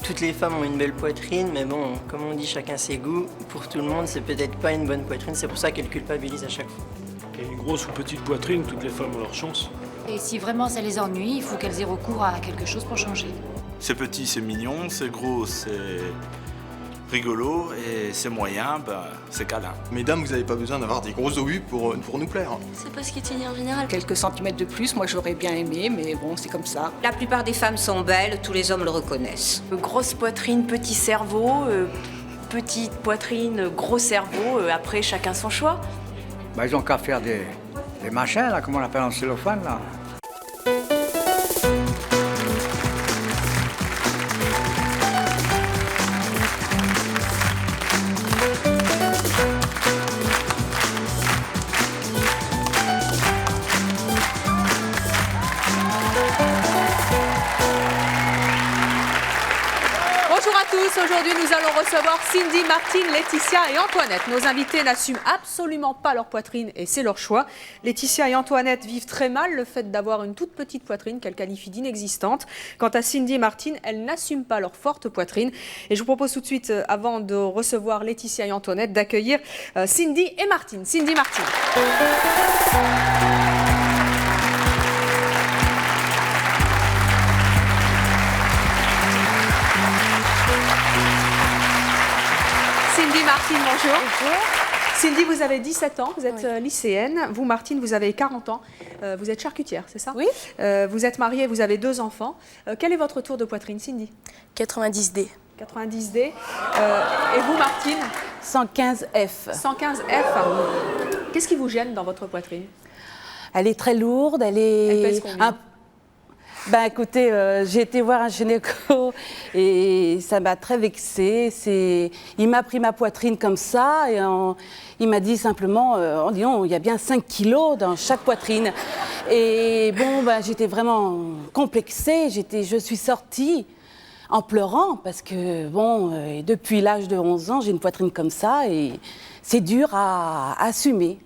Toutes les femmes ont une belle poitrine, mais bon, comme on dit, chacun ses goûts. Pour tout le monde, c'est peut-être pas une bonne poitrine, c'est pour ça qu'elles culpabilisent à chaque fois. Et une grosse ou petite poitrine, toutes les femmes ont leur chance. Et si vraiment ça les ennuie, il faut qu'elles aient recours à quelque chose pour changer. C'est petit, c'est mignon, c'est gros, c'est rigolo, et c'est moyen, c'est câlin. Mesdames, vous n'avez pas besoin d'avoir des gros obus pour nous plaire. C'est pas ce qui est en général. Quelques centimètres de plus, moi j'aurais bien aimé, mais bon, c'est comme ça. La plupart des femmes sont belles, tous les hommes le reconnaissent. Grosse poitrine, petit cerveau, petite poitrine, gros cerveau, après chacun son choix. Bah, ils ont qu'à faire des machins, là, comment on appelle en cellophane, là. Bonjour à tous, aujourd'hui nous allons recevoir Cindy, Martine, Laetitia et Antoinette. Nos invités n'assument absolument pas leur poitrine et c'est leur choix. Laetitia et Antoinette vivent très mal le fait d'avoir une toute petite poitrine qu'elles qualifient d'inexistante. Quant à Cindy et Martine, elles n'assument pas leur forte poitrine. Et je vous propose tout de suite, avant de recevoir Laetitia et Antoinette, d'accueillir Cindy et Martine. Cindy, Martine. Cindy, Martine, bonjour. Bonjour. Cindy, vous avez 17 ans, vous êtes lycéenne. Vous, Martine, vous avez 40 ans. Vous êtes charcutière, c'est ça? Oui. Vous êtes mariée, vous avez 2 enfants. Quel est votre tour de poitrine, Cindy? 90D. 90D. Et vous, Martine? 115F. 115F. Qu'est-ce qui vous gêne dans votre poitrine? Elle est très lourde, elle est... Elle pèse combien? Ben écoutez, j'ai été voir un gynéco et ça m'a très vexée. Il m'a pris ma poitrine comme ça et il m'a dit simplement, il y a bien 5 kilos dans chaque poitrine. Et bon, ben, j'étais vraiment complexée, je suis sortie en pleurant parce que bon, depuis l'âge de 11 ans, j'ai une poitrine comme ça et c'est dur à assumer.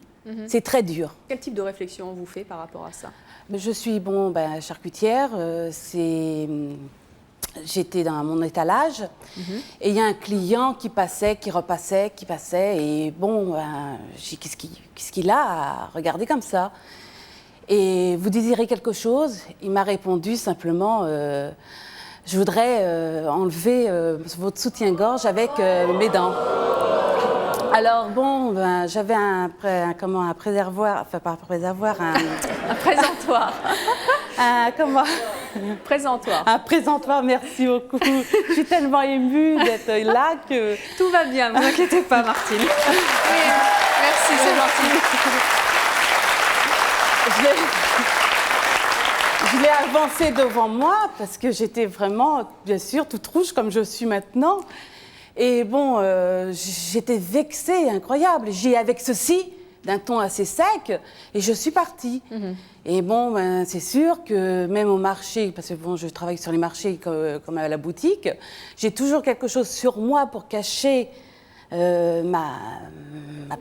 C'est très dur. Quel type de réflexion vous fait par rapport à ça? Je suis charcutière, j'étais dans mon étalage et il y a un client qui passait, qui repassait, qui passait et bon, j'ai dit qu'est-ce qu'il a à regarder comme ça? Et vous désirez quelque chose? Il m'a répondu simplement, je voudrais enlever votre soutien-gorge avec mes dents. Alors bon, j'avais un préservoir, enfin pas un préservoir, un présentoir. Présentoir. Un présentoir, merci beaucoup. Je suis tellement émue d'être là que... Tout va bien, ne vous inquiétez pas, Martine. Oui, merci, c'est gentil. Je l'ai avancé devant moi parce que j'étais vraiment, bien sûr, toute rouge comme je suis maintenant. Et bon, j'étais vexée, incroyable. J'y ai avec ceci, d'un ton assez sec, et je suis partie. Et bon, c'est sûr que même au marché, parce que bon, je travaille sur les marchés comme à la boutique, j'ai toujours quelque chose sur moi pour cacher ma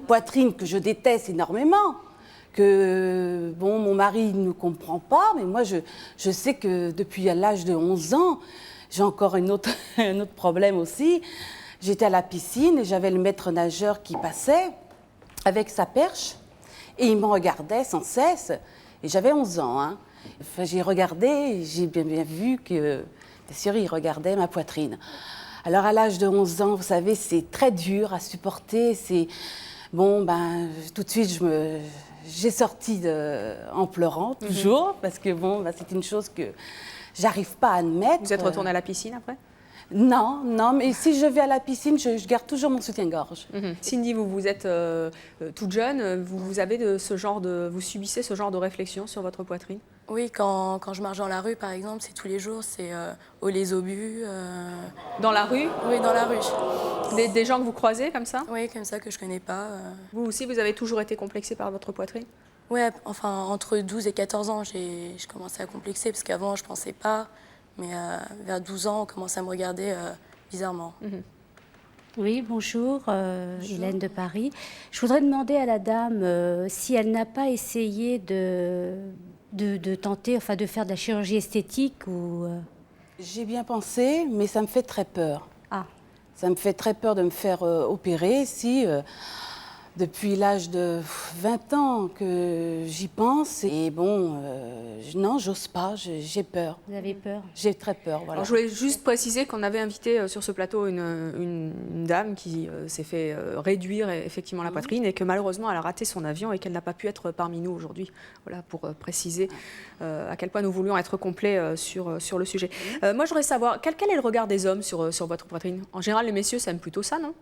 poitrine que je déteste énormément. Que bon, mon mari ne comprend pas, mais moi, je sais que depuis l'âge de 11 ans, j'ai encore un autre problème aussi. J'étais à la piscine et j'avais le maître nageur qui passait avec sa perche et il me regardait sans cesse. Et j'avais 11 ans. Hein. Enfin, j'ai regardé et j'ai bien vu que, bien sûr, il regardait ma poitrine. Alors, à l'âge de 11 ans, vous savez, c'est très dur à supporter. C'est... Bon, tout de suite, j'ai sorti en pleurant, toujours, parce que bon, c'est une chose que j'arrive pas à admettre. Vous êtes retournée à la piscine après? Non, mais si je vais à la piscine, je garde toujours mon soutien-gorge. Cindy, vous êtes toute jeune, vous subissez ce genre de réflexion sur votre poitrine? Oui, quand je marche dans la rue, par exemple, c'est tous les jours, c'est oh les obus. Dans la rue? Oui, dans la rue. Des gens que vous croisez comme ça? Oui, comme ça, que je connais pas. Vous aussi, vous avez toujours été complexée par votre poitrine? Oui, enfin, entre 12 et 14 ans, j'ai commencé à complexer, parce qu'avant, je pensais pas. Mais vers 12 ans, on commence à me regarder bizarrement. Oui, bonjour, Hélène de Paris. Je voudrais demander à la dame si elle n'a pas essayé de tenter, enfin de faire de la chirurgie esthétique ou... J'ai bien pensé, mais ça me fait très peur. Ah. Ça me fait très peur de me faire opérer si, depuis l'âge de 20 ans que j'y pense. Et bon, non, j'ose pas, j'ai peur. Vous avez peur? J'ai très peur, voilà. Alors, je voulais juste préciser qu'on avait invité sur ce plateau une dame qui s'est fait réduire effectivement la poitrine et que malheureusement elle a raté son avion et qu'elle n'a pas pu être parmi nous aujourd'hui. Voilà, pour préciser à quel point nous voulions être complets sur le sujet. Moi, je voudrais savoir, quel est le regard des hommes sur votre poitrine? En général, les messieurs, ça aime plutôt ça, non?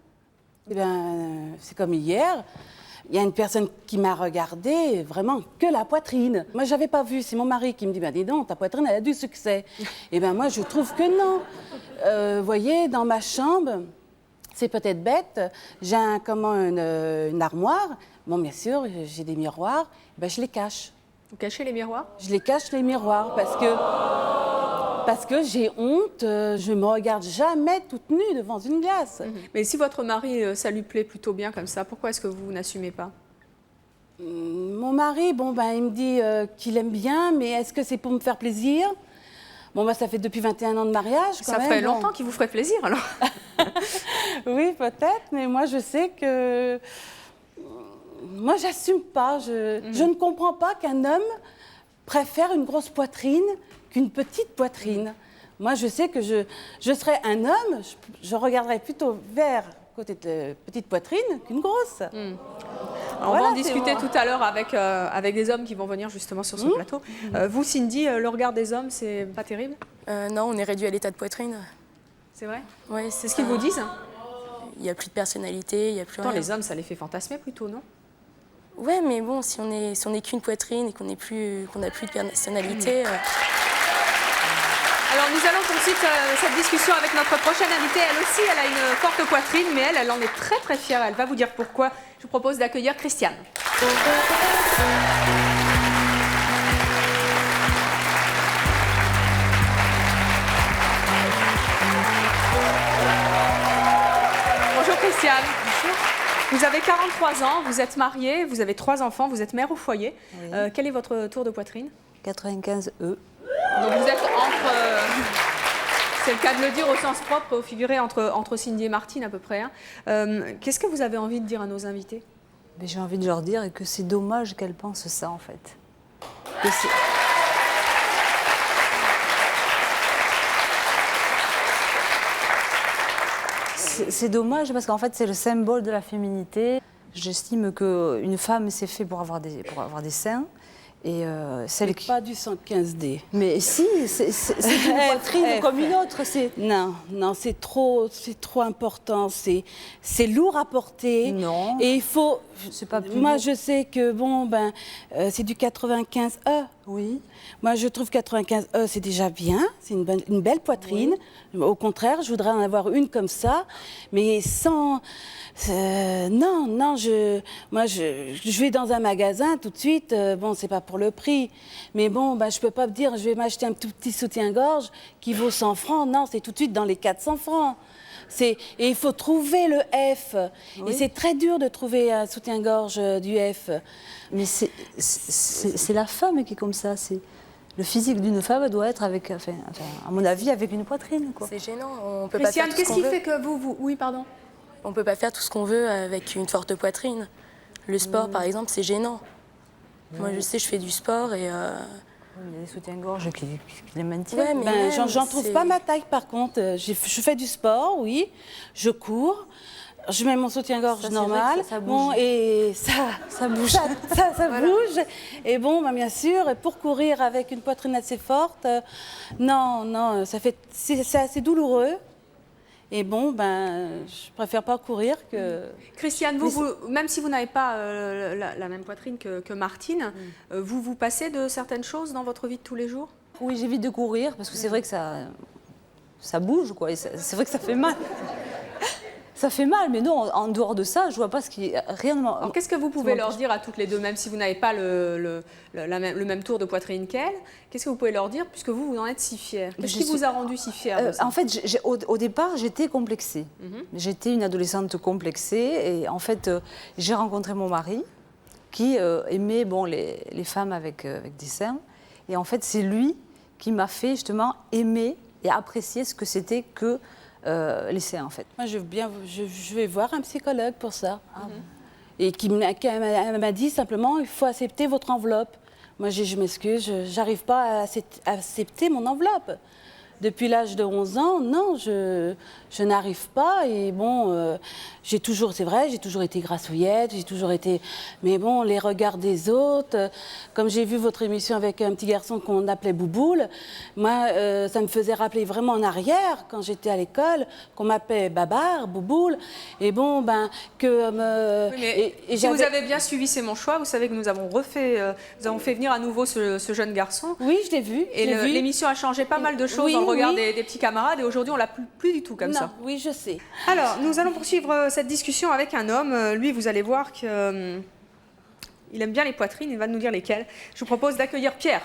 Eh bien, c'est comme hier. Il y a une personne qui m'a regardée, vraiment que la poitrine. Moi, je n'avais pas vu. C'est mon mari qui me dit, ben, dis donc, ta poitrine, elle a du succès. Eh bien, moi, je trouve que non. Vous voyez, dans ma chambre, c'est peut-être bête, j'ai une armoire. Bon, bien sûr, j'ai des miroirs. Ben, je les cache. Vous cachez les miroirs? Je les cache, les miroirs, parce que j'ai honte, je ne me regarde jamais toute nue devant une glace. Mais si votre mari, ça lui plaît plutôt bien comme ça, pourquoi est-ce que vous n'assumez pas? Mon mari, bon, ben, il me dit qu'il aime bien, mais est-ce que c'est pour me faire plaisir? Bon, ben, ça fait depuis 21 ans de mariage, quand ça même. ferait longtemps qu'il vous ferait plaisir, alors? Oui, peut-être, mais moi, je sais que... Moi, j'assume pas. Je ne comprends pas qu'un homme préfère une grosse poitrine qu'une petite poitrine. Moi, je sais que je serais un homme, je regarderais plutôt vers côté de petite poitrine qu'une grosse. On va en discuter tout à l'heure avec des hommes qui vont venir justement sur ce plateau. Vous, Cindy, le regard des hommes, c'est pas terrible? Non, on est réduit à l'état de poitrine. C'est vrai? Oui, c'est ce qu'ils vous disent? Il n'y a plus de personnalité, il n'y a plus Pourtant, rien. les hommes, ça les fait fantasmer plutôt, non? Ouais, mais bon, si on est qu'une poitrine et qu'on n'a plus de personnalité... Alors nous allons poursuivre cette discussion avec notre prochaine invitée. Elle aussi, elle a une forte poitrine, mais elle en est très très fière. Elle va vous dire pourquoi. Je vous propose d'accueillir Christiane. Bonjour Christiane. Bonjour. Vous avez 43 ans, vous êtes mariée, vous avez 3 enfants, vous êtes mère au foyer. Oui. Quel est votre tour de poitrine? 95 E. Donc vous êtes entre, c'est le cas de le dire au sens propre, figuré entre Cindy et Martine à peu près. Qu'est-ce que vous avez envie de dire à nos invités? J'ai envie de leur dire que c'est dommage qu'elles pensent ça en fait. C'est dommage parce qu'en fait c'est le symbole de la féminité. J'estime qu'une femme c'est fait pour avoir des seins. Et celle qui... Pas du 115D. Mais si, c'est une poitrine comme une autre. Non, c'est trop important. C'est lourd à porter. Non. Et il faut. Pas plus moi, lourd. je sais que bon, c'est du 95E. Oui. Moi, je trouve 95E, c'est déjà bien. C'est une belle poitrine. Oui. Au contraire, je voudrais en avoir une comme ça, mais sans. Non, moi, je vais dans un magasin tout de suite. Bon, c'est pas pour le prix, mais bon, je peux pas me dire, je vais m'acheter un tout petit soutien-gorge qui vaut 100 francs. Non, c'est tout de suite dans les 400 francs. Et il faut trouver le F. Oui. Et c'est très dur de trouver un soutien-gorge du F. Mais c'est la femme qui est comme ça. Le physique d'une femme doit être avec, à mon avis, avec une poitrine. C'est gênant. On peut Christiane, pas faire tout ce qu'est-ce qu'on qui veut. fait que vous... Oui, pardon. On peut pas faire tout ce qu'on veut avec une forte poitrine. Le sport, par exemple, c'est gênant. Moi, je sais, je fais du sport et... Il y a des soutiens-gorge qui les maintiennent. Ouais, mais j'en trouve pas ma taille, par contre. Je fais du sport, oui. Je cours. Je mets mon soutien-gorge normal. Ça bouge. Bon, et ça bouge. Ça voilà. Bouge. Et bon, bien sûr, pour courir avec une poitrine assez forte, non, c'est assez douloureux. Et bon, je préfère pas courir que... Christiane, même si vous n'avez pas la même poitrine que Martine, vous passez de certaines choses dans votre vie de tous les jours? Oui, j'évite de courir parce que c'est vrai que ça bouge, quoi. Et c'est vrai que ça fait mal. Ça fait mal, mais non, en dehors de ça, je vois pas ce qui est réellement... Alors, qu'est-ce que vous pouvez leur dire à toutes les deux, même si vous n'avez pas le même tour de poitrine qu'elles? Qu'est-ce que vous pouvez leur dire, puisque vous en êtes si fière? Qu'est-ce qui vous a rendu si fière? En fait, au départ, j'étais complexée. J'étais une adolescente complexée. Et en fait, j'ai rencontré mon mari, qui aimait les femmes avec des seins. Et en fait, c'est lui qui m'a fait justement aimer et apprécier ce que c'était que les seins, en fait. Moi, je vais voir un psychologue pour ça. Et elle m'a dit simplement, il faut accepter votre enveloppe. Moi, je m'excuse, je n'arrive pas à accepter mon enveloppe. Depuis l'âge de 11 ans, non, je n'arrive pas. Et bon, c'est vrai, j'ai toujours été grassouillette, j'ai toujours été... Mais bon, les regards des autres, comme j'ai vu votre émission avec un petit garçon qu'on appelait Bouboule, moi, ça me faisait rappeler vraiment en arrière, quand j'étais à l'école, qu'on m'appelait Babar, Bouboule. Et bon, ben, que... si vous avez bien suivi C'est mon choix, vous savez que nous avons fait venir à nouveau ce jeune garçon. Oui, je l'ai vu. Et l'émission a changé pas mal de choses dans le regard des petits camarades, et aujourd'hui, on l'a plus du tout comme ça. Oui, je sais. Alors, nous allons poursuivre cette discussion avec un homme. Lui, vous allez voir qu'il aime bien les poitrines, il va nous dire lesquelles. Je vous propose d'accueillir Pierre.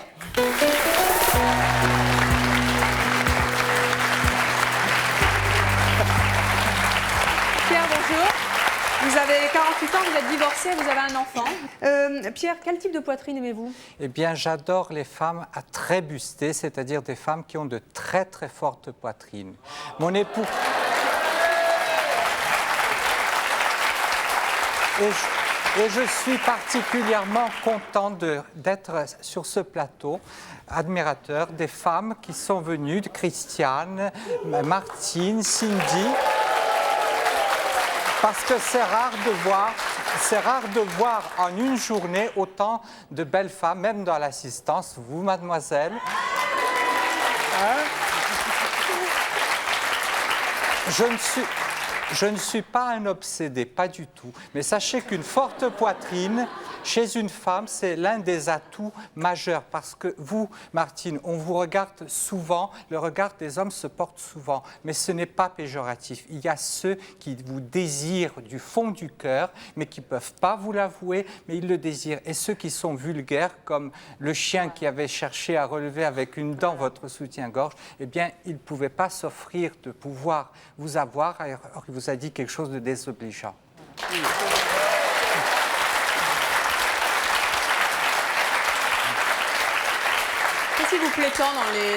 Pierre, bonjour. Vous avez 48 ans, vous êtes divorcé, vous avez un enfant. Pierre, quel type de poitrine aimez-vous? Eh bien, j'adore les femmes à très bustées, c'est-à-dire des femmes qui ont de très très fortes poitrines. Mon époux... Et je suis particulièrement content d'être sur ce plateau, admirateur des femmes qui sont venues, Christiane, Martine, Cindy... Parce que c'est rare de voir en une journée autant de belles femmes, même dans l'assistance, vous, mademoiselle. Je ne suis pas un obsédé, pas du tout. Mais sachez qu'une forte poitrine, chez une femme, c'est l'un des atouts majeurs. Parce que vous, Martine, on vous regarde souvent, le regard des hommes se porte souvent. Mais ce n'est pas péjoratif. Il y a ceux qui vous désirent du fond du cœur, mais qui ne peuvent pas vous l'avouer, mais ils le désirent. Et ceux qui sont vulgaires, comme le chien qui avait cherché à relever avec une dent votre soutien-gorge, eh bien, il ne pouvait pas s'offrir de pouvoir vous avoir, alors qu'il vous a dit quelque chose de désobligeant. Qu'est-ce qui vous plaît tant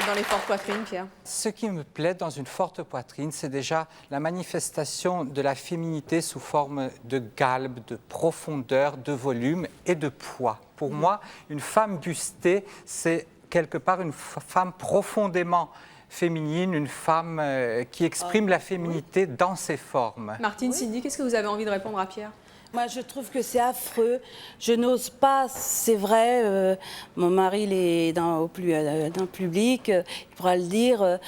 dans les fortes poitrines, Pierre? Ce qui me plaît dans une forte poitrine, c'est déjà la manifestation de la féminité sous forme de galbe, de profondeur, de volume et de poids. Pour moi, une femme bustée, c'est quelque part une femme profondément féminine, une femme qui exprime la féminité dans ses formes. Martine, Cindy, qu'est-ce que vous avez envie de répondre à Pierre? Moi, je trouve que c'est affreux. Je n'ose pas, c'est vrai, mon mari, il est dans le public, il pourra le dire,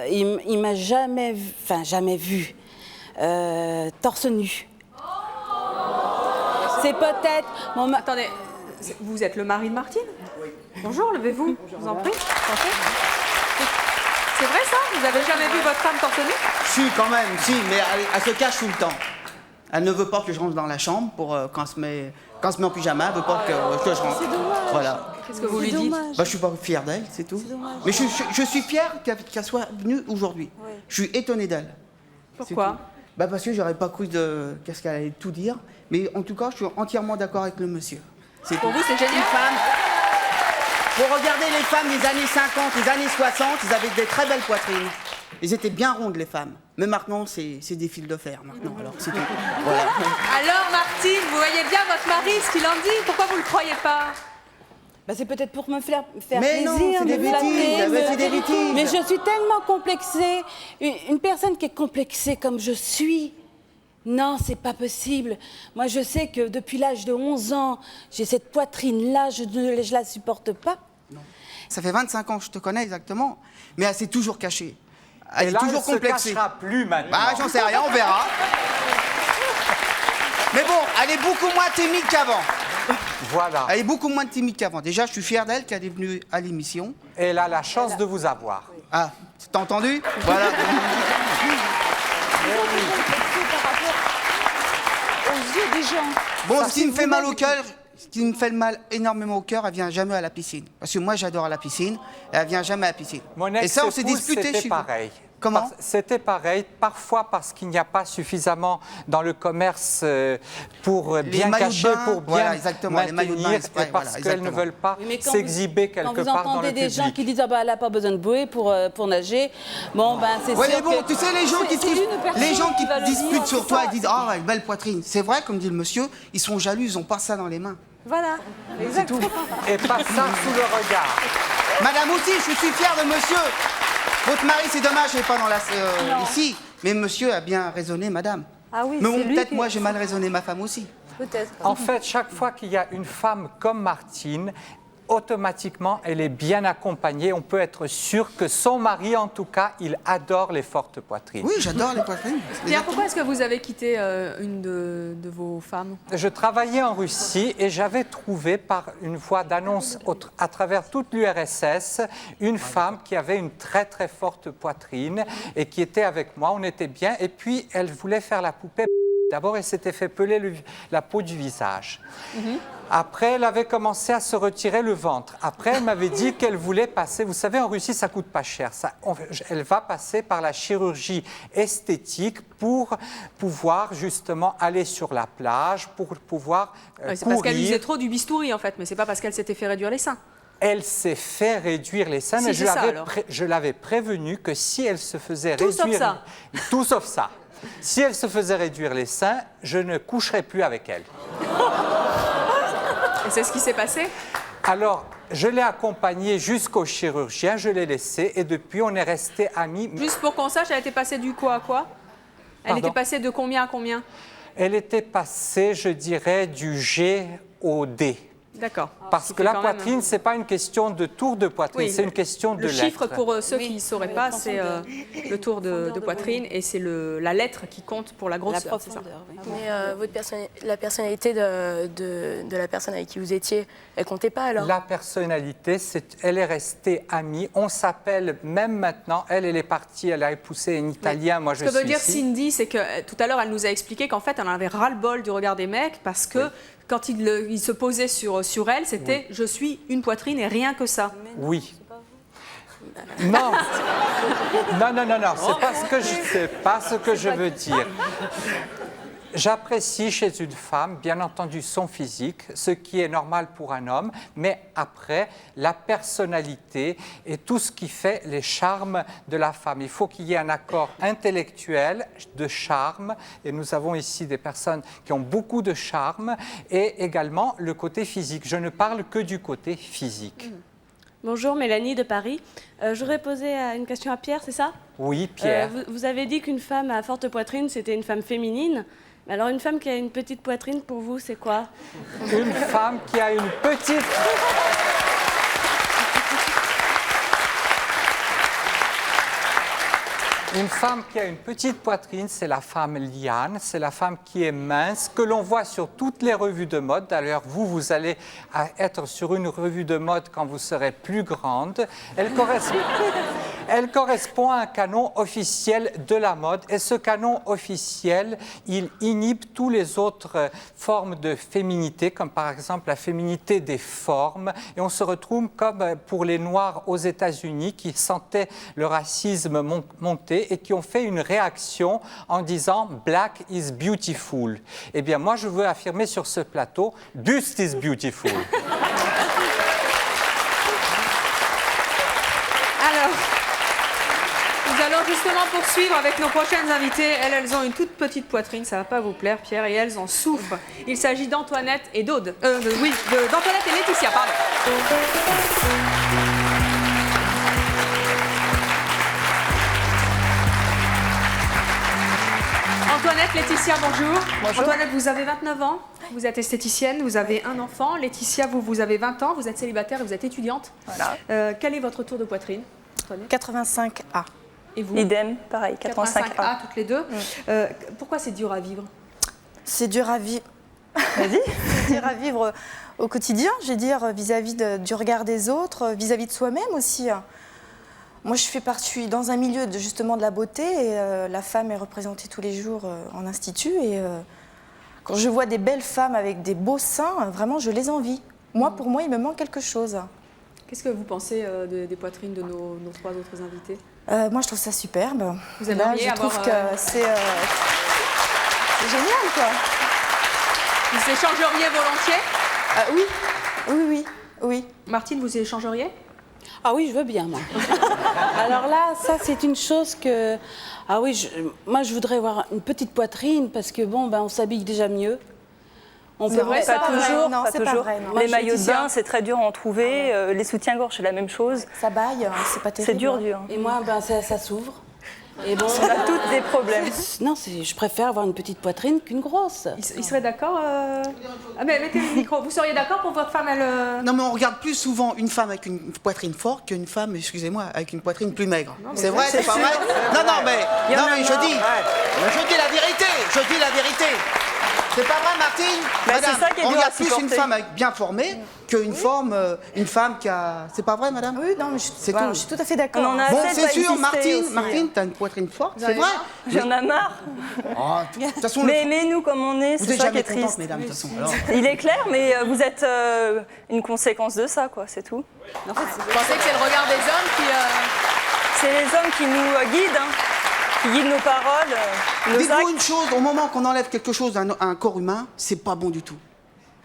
il m'a jamais vu torse nu. C'est peut-être... Attendez, vous êtes le mari de Martine? Oui. Bonjour, levez-vous, je vous en prie. C'est vrai ça? Vous avez jamais vu votre femme torse nu? Si, quand même, si, mais elle se cache tout le temps. Elle ne veut pas que je rentre dans la chambre pour quand elle se met en pyjama, elle ne veut pas que je rentre. C'est dommage. Voilà. Qu'est-ce que vous lui dites? Je ne suis pas fier d'elle, c'est tout. Mais je suis fier qu'elle soit venue aujourd'hui. Oui. Je suis étonné d'elle. Pourquoi? Parce que j'aurais pas cru qu'est-ce qu'elle allait tout dire. Mais en tout cas, je suis entièrement d'accord avec le monsieur. Pour vous, c'est génial. Une femme. Pour regarder les femmes des années 50, des années 60, ils avaient des très belles poitrines. Ils étaient bien rondes, les femmes. Mais maintenant, c'est des fils de fer, maintenant. Alors, c'est tout. Voilà. Alors, Martine, vous voyez bien votre mari, ce qu'il en dit. Pourquoi vous ne le croyez pas? C'est peut-être pour me faire mais plaisir, non, c'est des bêtises, c'est des bêtises. Mais je suis tellement complexée. Une personne qui est complexée comme je suis, non, c'est pas possible. Moi, je sais que depuis l'âge de 11 ans, j'ai cette poitrine-là, je ne la supporte pas. Non. Ça fait 25 ans que je te connais exactement, mais elle s'est toujours cachée. Elle est toujours complexée. Elle ne se cachera plus maintenant. J'en sais rien, on verra. Mais bon, elle est beaucoup moins timide qu'avant. Voilà. Elle est beaucoup moins timide qu'avant. Déjà, je suis fier d'elle qu'elle est venue à l'émission. Et elle a la chance de vous avoir. Ah, t'as entendu? Voilà. Aux yeux des gens. Bon, ce qui me fait mal au cœur, ce qui me fait mal énormément au cœur, elle vient jamais à la piscine. Parce que moi, j'adore la piscine, et elle vient jamais à la piscine. Mon et ça, on s'est disputé chez pareil. Comment? C'était pareil, parfois parce qu'il n'y a pas suffisamment dans le commerce pour bien cacher, pour bien maintenir, et parce qu'elles ne veulent pas s'exhiber quelque part dans le public. Quand vous entendez des gens qui disent « Ah ben, elle n'a pas besoin de bouée pour nager », bon, ben c'est sûr mais bon, que... tu sais, les gens qui disputent sur toi et disent « Ah, belle poitrine », c'est vrai, comme dit le monsieur, ils sont jaloux, ils n'ont pas ça dans les mains. Voilà, exactement. Et pas ça sous le regard. Madame aussi, je suis fière de monsieur. Votre mari, c'est dommage, il n'est pas dans ici. Mais monsieur a bien raisonné, madame. Ah oui, mais bon, peut-être moi, j'ai mal raisonné ma femme aussi. Peut-être. En fait, chaque fois qu'il y a une femme comme Martine, automatiquement, elle est bien accompagnée. On peut être sûr que son mari, en tout cas, il adore les fortes poitrines. Oui, j'adore les poitrines. Pierre, pourquoi est-ce que vous avez quitté une de vos femmes? Je travaillais en Russie et j'avais trouvé par une voie d'annonce à travers toute l'URSS une femme qui avait une très très forte poitrine et qui était avec moi. On était bien et puis elle voulait faire la poupée. D'abord, elle s'était fait peler la peau du visage. Après, elle avait commencé à se retirer le ventre. Après, elle m'avait dit qu'elle voulait passer... Vous savez, en Russie, ça ne coûte pas cher. Elle va passer par la chirurgie esthétique pour pouvoir justement aller sur la plage, pour pouvoir C'est parce qu'elle usait trop du bistouri, en fait, mais ce n'est pas parce qu'elle s'était fait réduire les seins. Elle s'est fait réduire les seins, mais je l'avais prévenue que si elle se faisait réduire... Tout sauf ça. Tout sauf ça. Si elle se faisait réduire les seins, je ne coucherais plus avec elle. Et c'est ce qui s'est passé? Alors, je l'ai accompagnée jusqu'au chirurgien, je l'ai laissée et depuis, on est restés amis. Juste pour qu'on sache, elle était passée du quoi à quoi? Elle était passée de combien à combien? Elle était passée, je dirais, du G au D. D'accord. Parce que la poitrine, ce n'est pas une question de tour de poitrine, c'est une question de lettre. Le chiffre, pour ceux qui ne sauraient pas, c'est le tour de poitrine et c'est la lettre qui compte pour la grosseur. La profondeur, oui. Mais la personnalité de la personne avec qui vous étiez, elle comptait pas alors? La personnalité, elle est restée amie. On s'appelle même maintenant. Elle est partie, elle a épousé un Italien, moi je suis ici. Ce que veut dire Cindy, c'est que tout à l'heure, elle nous a expliqué qu'en fait, elle en avait ras-le-bol du regard des mecs parce que quand il se posait sur elle, c'était « je suis une poitrine et rien que ça ». Oui. Non, c'est pas ce que je veux dire. J'apprécie chez une femme, bien entendu, son physique, ce qui est normal pour un homme, mais après, la personnalité et tout ce qui fait les charmes de la femme. Il faut qu'il y ait un accord intellectuel de charme, et nous avons ici des personnes qui ont beaucoup de charme, et également le côté physique. Je ne parle que du côté physique. Bonjour, Mélanie de Paris. J'aurais posé une question à Pierre, c'est ça? Oui, Pierre. Vous avez dit qu'une femme à forte poitrine, c'était une femme féminine. Alors, une femme qui a une petite poitrine, pour vous, c'est quoi? Une femme qui a une petite... Une femme qui a une petite poitrine, c'est la femme liane, c'est la femme qui est mince, que l'on voit sur toutes les revues de mode. D'ailleurs, vous allez être sur une revue de mode quand vous serez plus grande. Elle correspond à un canon officiel de la mode. Et ce canon officiel, il inhibe toutes les autres formes de féminité, comme par exemple la féminité des formes. Et on se retrouve comme pour les Noirs aux États-Unis qui sentaient le racisme monter et qui ont fait une réaction en disant « Black is beautiful ». Eh bien, moi, je veux affirmer sur ce plateau « Bust is beautiful ». Alors, nous allons justement poursuivre avec nos prochaines invitées. Elles ont une toute petite poitrine, ça ne va pas vous plaire, Pierre, et elles en souffrent. Il s'agit d'Antoinette et d'Aude. D'Antoinette et Laetitia, pardon. Antoinette, Laetitia, bonjour. Bonjour. Antoinette, vous avez 29 ans, vous êtes esthéticienne, vous avez un enfant. Laetitia, vous avez 20 ans, vous êtes célibataire et vous êtes étudiante. Voilà. Quel est votre tour de poitrine, Antoinette? 85A. Et vous? Idem, pareil, 85A. Toutes les deux. Pourquoi c'est dur à vivre? C'est dur à vivre. Vas-y. C'est dur à vivre au quotidien, je veux dire, vis-à-vis du regard des autres, vis-à-vis de soi-même aussi. Moi, je suis dans un milieu justement de la beauté et la femme est représentée tous les jours en institut. Et quand je vois des belles femmes avec des beaux seins, vraiment, je les envie. Moi, pour moi, il me manque quelque chose. Qu'est-ce que vous pensez des poitrines de nos 3 autres invités? Moi, je trouve ça superbe. Vous aimeriez je trouve que c'est génial, quoi. Vous échangeriez volontiers? Oui. Martine, vous échangeriez? Ah oui, je veux bien, moi. Alors là, ça, c'est une chose que... Ah oui, moi, je voudrais avoir une petite poitrine parce que, bon, on s'habille déjà mieux. C'est vrai, pas toujours. Non, c'est pas vrai. Non. Les maillots de bain, c'est très dur à en trouver. Les soutiens-gorge, c'est la même chose. Ça baille, c'est pas terrible. C'est dur. Et moi, ça s'ouvre. Et bon, on a toutes des problèmes. Non, je préfère avoir une petite poitrine qu'une grosse. Il serait d'accord Ah, mais mettez le micro. Vous seriez d'accord pour votre femme, elle... Non, mais on regarde plus souvent une femme avec une poitrine forte qu'une femme, excusez-moi, avec une poitrine plus maigre. C'est vrai, c'est pas vrai? Non, mais je dis la vérité. Je dis la vérité. C'est pas vrai, Martine? Madame, c'est ça qui est on dur regarde à plus supporter. une femme bien formée qu'une femme qui a... C'est pas vrai, madame? Oui, non, mais je suis tout à fait d'accord. On en a Bon, assez de c'est pas sûr, insister aussi. Martine, t'as une poitrine forte, c'est vrai? J'en ai marre. De toute façon, Mais aimez-nous comme on est, vous c'est êtes ça qui jamais est contente, triste. mesdames, de toute façon. Alors. Il est clair, mais vous êtes une conséquence de ça, quoi, c'est tout. En fait, vous pensez que c'est le regard des hommes qui... C'est les hommes qui nous guident, qui guident nos paroles, nos actes. Dites-vous une chose, au moment qu'on enlève quelque chose à un corps humain, c'est pas bon du tout.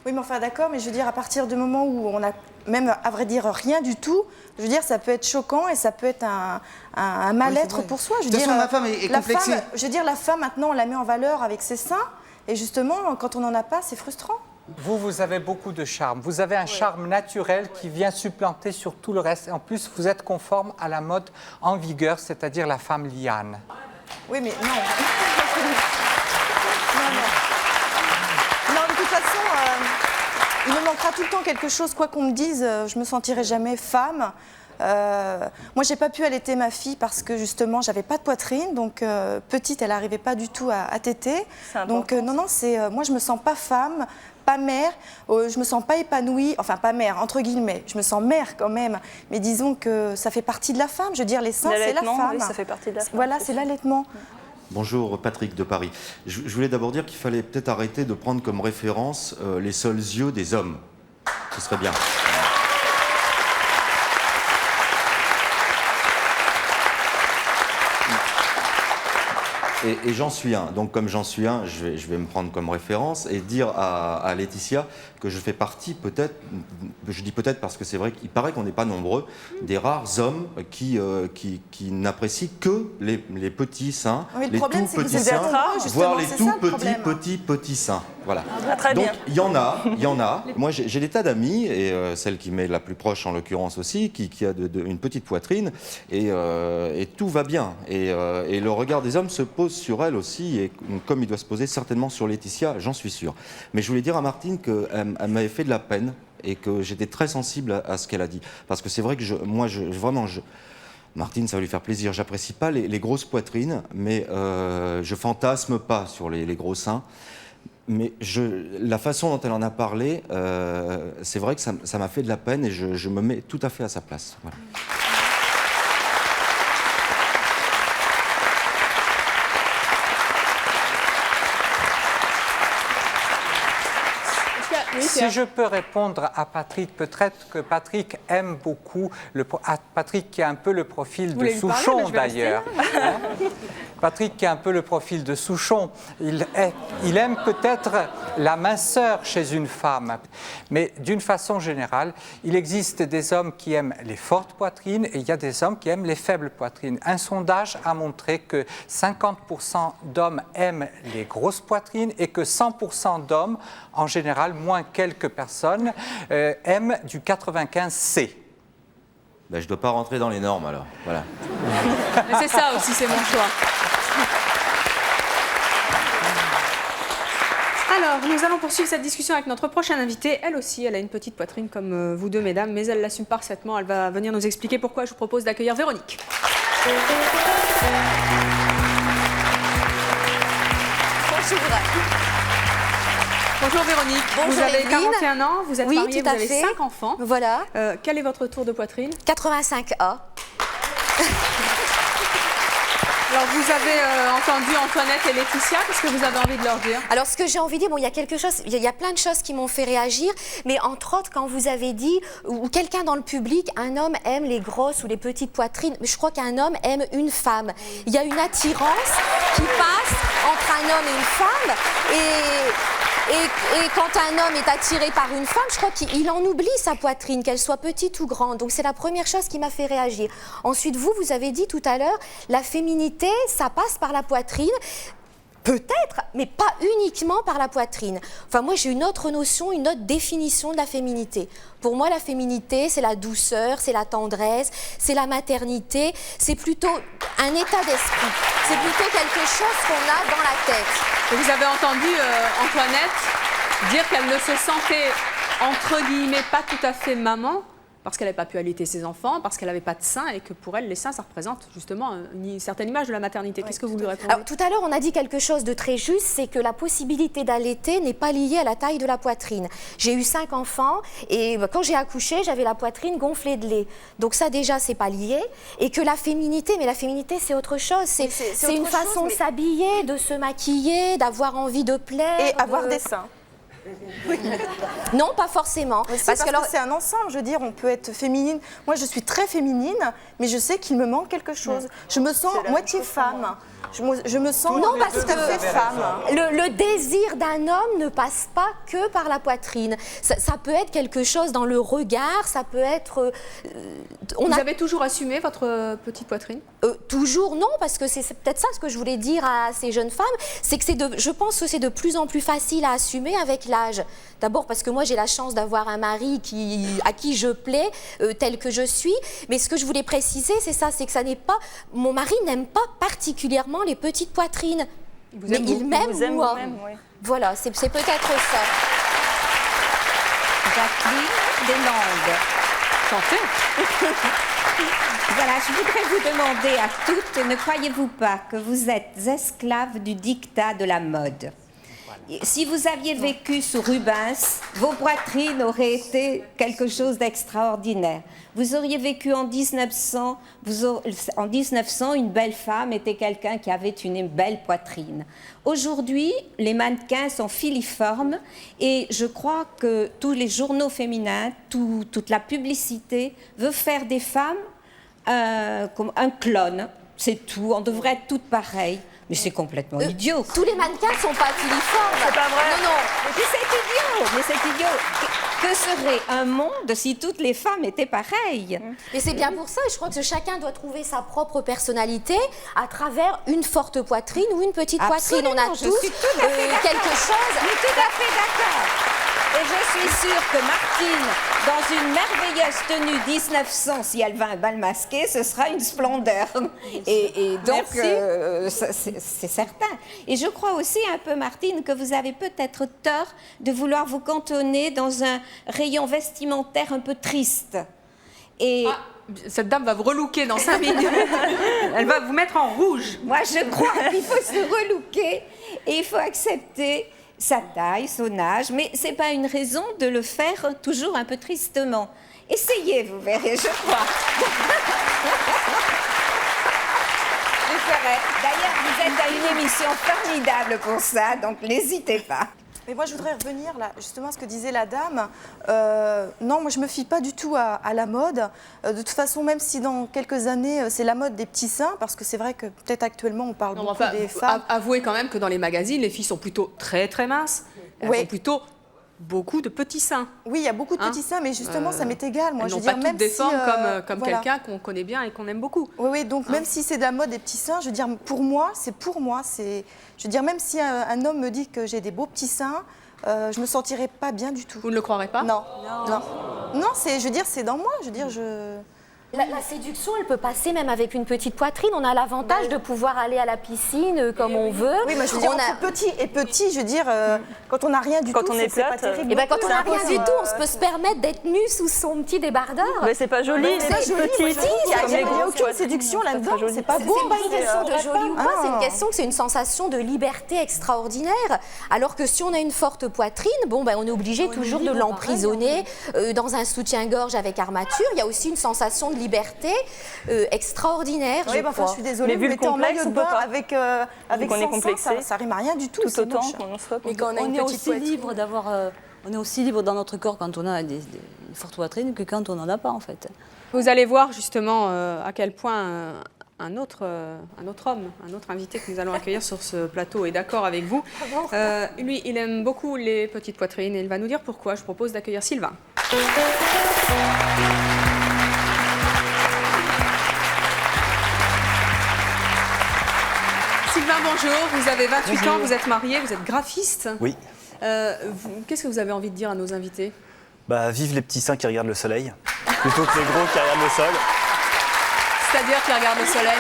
Oui, mais enfin, d'accord, mais je veux dire, à partir du moment où on a même, à vrai dire, rien du tout, je veux dire, ça peut être choquant et ça peut être un mal-être pour soi. Je veux De toute façon, dire, ma femme est la complexée. femme, je veux dire, la femme, maintenant, on la met en valeur avec ses seins, et justement, quand on n'en a pas, c'est frustrant. Vous avez beaucoup de charme. Vous avez un charme naturel qui vient supplanter sur tout le reste. Et en plus, vous êtes conforme à la mode en vigueur, c'est-à-dire la femme liane. Oui, mais non. Non, de toute façon, il me manquera tout le temps quelque chose, quoi qu'on me dise, je me sentirai jamais femme. Moi, j'ai pas pu allaiter ma fille parce que justement, j'avais pas de poitrine, donc petite, elle arrivait pas du tout à téter. Donc non, moi, je me sens pas femme, pas mère, je me sens pas épanouie, enfin pas mère entre guillemets, je me sens mère quand même, mais disons que ça fait partie de la femme. Je veux dire, les seins, c'est la femme. Oui, ça fait partie de la femme. Voilà, c'est l'allaitement. Bonjour, Patrick de Paris. Je voulais d'abord dire qu'il fallait peut-être arrêter de prendre comme référence les seuls yeux des hommes. Ce serait bien. Et j'en suis un. Donc comme j'en suis un, je vais me prendre comme référence et dire à Laetitia que je fais partie peut-être, je dis peut-être parce que c'est vrai qu'il paraît qu'on n'est pas nombreux, des rares hommes qui n'apprécient que les petits seins, Oui, le les problème, tout c'est que petits vous êtes seins, nombreux, justement, voire les c'est tout ça, le petits seins. Voilà. Ah, très Donc bien. il y en a. Moi j'ai des tas d'amis, et celle qui m'est la plus proche en l'occurrence aussi, qui a une petite poitrine, et tout va bien. Et le regard des hommes se pose sur elle aussi, et comme il doit se poser certainement sur Laetitia, j'en suis sûr. Mais je voulais dire à Martine qu'elle m'avait fait de la peine et que j'étais très sensible à ce qu'elle a dit. Parce que c'est vrai que Martine, ça va lui faire plaisir. J'apprécie pas les grosses poitrines, mais je fantasme pas sur les gros seins. Mais la façon dont elle en a parlé, c'est vrai que ça m'a fait de la peine et je me mets tout à fait à sa place. Voilà. Si je peux répondre à Patrick, peut-être que Patrick aime beaucoup, Patrick qui a un peu le profil de Souchon d'ailleurs. Patrick qui a un peu le profil de Souchon, il aime peut-être la minceur chez une femme. Mais d'une façon générale, il existe des hommes qui aiment les fortes poitrines et il y a des hommes qui aiment les faibles poitrines. Un sondage a montré que 50% d'hommes aiment les grosses poitrines et que 100% d'hommes, en général, moins quelques personnes, aiment du 95C. Ben, je ne dois pas rentrer dans les normes alors. Voilà. Mais c'est ça aussi, c'est mon choix. Alors, nous allons poursuivre cette discussion avec notre prochaine invitée. Elle aussi, elle a une petite poitrine comme vous deux, mesdames, mais elle l'assume parfaitement. Elle va venir nous expliquer pourquoi. Je vous propose d'accueillir Véronique. Bonjour. Bonjour Véronique. Bonjour vous avez Evelyne. 41 ans, vous êtes mariée, vous avez 5 enfants. Voilà. Quel est votre tour de poitrine? 85A. Alors, vous avez entendu Antoinette et Laetitia, qu'est-ce que vous avez envie de leur dire? Alors, ce que j'ai envie de dire, bon, il y a quelque chose, il y a plein de choses qui m'ont fait réagir, mais entre autres, quand vous avez dit, ou quelqu'un dans le public, un homme aime les grosses ou les petites poitrines, mais je crois qu'un homme aime une femme. Il y a une attirance qui passe entre un homme et une femme, et quand un homme est attiré par une femme, je crois qu'il en oublie sa poitrine, qu'elle soit petite ou grande. Donc c'est la première chose qui m'a fait réagir. Ensuite, vous avez dit tout à l'heure, la féminité, ça passe par la poitrine. Peut-être, mais pas uniquement par la poitrine. Enfin, moi, j'ai une autre notion, une autre définition de la féminité. Pour moi, la féminité, c'est la douceur, c'est la tendresse, c'est la maternité, c'est plutôt un état d'esprit. C'est plutôt quelque chose qu'on a dans la tête. Et vous avez entendu Antoinette dire qu'elle ne se sentait, entre guillemets, pas tout à fait maman, parce qu'elle n'avait pas pu allaiter ses enfants, parce qu'elle n'avait pas de seins, et que pour elle, les seins, ça représente justement une certaine image de la maternité. Qu'est-ce que vous lui répondez? Alors, tout à l'heure, on a dit quelque chose de très juste, c'est que la possibilité d'allaiter n'est pas liée à la taille de la poitrine. J'ai eu 5 enfants, et quand j'ai accouché, j'avais la poitrine gonflée de lait. Donc ça, déjà, c'est pas lié. Et que la féminité, mais la féminité, c'est autre chose. C'est une façon de s'habiller, de se maquiller, d'avoir envie de plaire. Et avoir des seins. Non, pas forcément. Parce que c'est un ensemble, je veux dire, on peut être féminine. Moi, je suis très féminine, mais je sais qu'il me manque quelque chose. Je me sens moitié femme. Je me sens non, parce tout à fait femme. Le désir d'un homme ne passe pas que par la poitrine. Ça peut être quelque chose dans le regard, ça peut être... Vous avez toujours assumé votre petite poitrine? Toujours non, parce que c'est peut-être ça ce que je voulais dire à ces jeunes femmes, c'est que je pense que c'est de plus en plus facile à assumer avec l'âge. D'abord parce que moi j'ai la chance d'avoir un mari à qui je plais tel que je suis, mais ce que je voulais préciser c'est ça, c'est que ça n'est pas... Mon mari n'aime pas particulièrement les petites poitrines, mais il m'aime moi. Voilà, c'est peut-être ça. Jacqueline Deslandes. Chantez. Voilà, je voudrais vous demander à toutes, ne croyez-vous pas que vous êtes esclaves du diktat de la mode? Si vous aviez vécu sous Rubens, vos poitrines auraient été quelque chose d'extraordinaire. Vous auriez vécu en 1900, en 1900, une belle femme était quelqu'un qui avait une belle poitrine. Aujourd'hui, les mannequins sont filiformes et je crois que tous les journaux féminins, toute la publicité veut faire des femmes comme un clone. C'est tout, on devrait être toutes pareilles. Mais c'est complètement idiot. Tous les mannequins ne sont pas filiformes. C'est pas vrai. Non, non. Mais c'est idiot. Que serait un monde si toutes les femmes étaient pareilles? Et c'est bien pour ça, je crois que chacun doit trouver sa propre personnalité à travers une forte poitrine ou une petite poitrine. On a tous quelque chose. Je suis tout à fait d'accord. Et je suis sûre que Martine, dans une merveilleuse tenue 1900, si elle va à un bal masqué, ce sera une splendeur. Et donc, c'est certain. Et je crois aussi un peu, Martine, que vous avez peut-être tort de vouloir vous cantonner dans un rayon vestimentaire un peu triste. Et... cette dame va vous relooker dans 5 minutes. Elle va vous mettre en rouge. Moi, je crois qu'il faut se relooker et il faut accepter sa taille, son âge, mais ce n'est pas une raison de le faire toujours un peu tristement. Essayez, vous verrez, je crois. D'ailleurs, vous êtes à une émission formidable pour ça, donc n'hésitez pas. Mais moi, je voudrais revenir là, justement à ce que disait la dame. Non, moi, je ne me fie pas du tout à la mode. De toute façon, même si dans quelques années, c'est la mode des petits seins, parce que c'est vrai que peut-être actuellement, on parle beaucoup des femmes. Avouez quand même que dans les magazines, les filles sont plutôt très, très minces. Elles ont plutôt beaucoup de petits seins. Oui, il y a beaucoup de petits seins, mais justement, ça m'est égal. Moi, je veux dire, même des formes comme voilà. Quelqu'un qu'on connaît bien et qu'on aime beaucoup. Oui, oui, donc même si c'est de la mode des petits seins, je veux dire, pour moi. Je veux dire, même si un homme me dit que j'ai des beaux petits seins, je me sentirais pas bien du tout. Vous ne le croirez pas? Non. Non, je veux dire, c'est dans moi. Je veux dire, La séduction, elle peut passer même avec une petite poitrine. On a l'avantage de pouvoir aller à la piscine comme on veut. Oui, mais je veux dire, entre petit et petit, je veux dire, quand on n'a rien du tout, c'est pas terrible. Et ben, quand on n'a rien du tout, on peut se permettre d'être nu sous son petit débardeur. Mais c'est pas joli, les petites. Il n'y a aucune séduction là-dedans. C'est pas beau. C'est pas une question de joli ou pas, c'est une question que c'est une sensation de liberté extraordinaire. Alors que si on a une forte poitrine, on est obligé toujours de l'emprisonner dans un soutien-gorge avec armature. Il y a aussi une sensation de liberté extraordinaire, Oui, je bah, enfin, crois. je suis désolée, vous mettez en maillot de bain avec on est 100 complexé. ça rime à rien du tout. Tout c'est autant moche. qu'on en soit. Mais quand on a On une est petite aussi poitrine, libre d'avoir... on est aussi libre dans notre corps quand on a des fortes poitrines que quand on n'en a pas, en fait. Vous allez voir justement à quel point un autre homme, un autre invité que nous allons accueillir sur ce plateau est d'accord avec vous. Lui, il aime beaucoup les petites poitrines et il va nous dire pourquoi. Je propose d'accueillir Sylvain. Sylvain, bonjour. Vous avez 28 ans, vous êtes marié, vous êtes graphiste. Oui. Qu'est-ce que vous avez envie de dire à nos invités? Bah, vive les petits seins qui regardent le soleil, plutôt que les gros qui regardent le sol. C'est-à-dire qui regardent le soleil?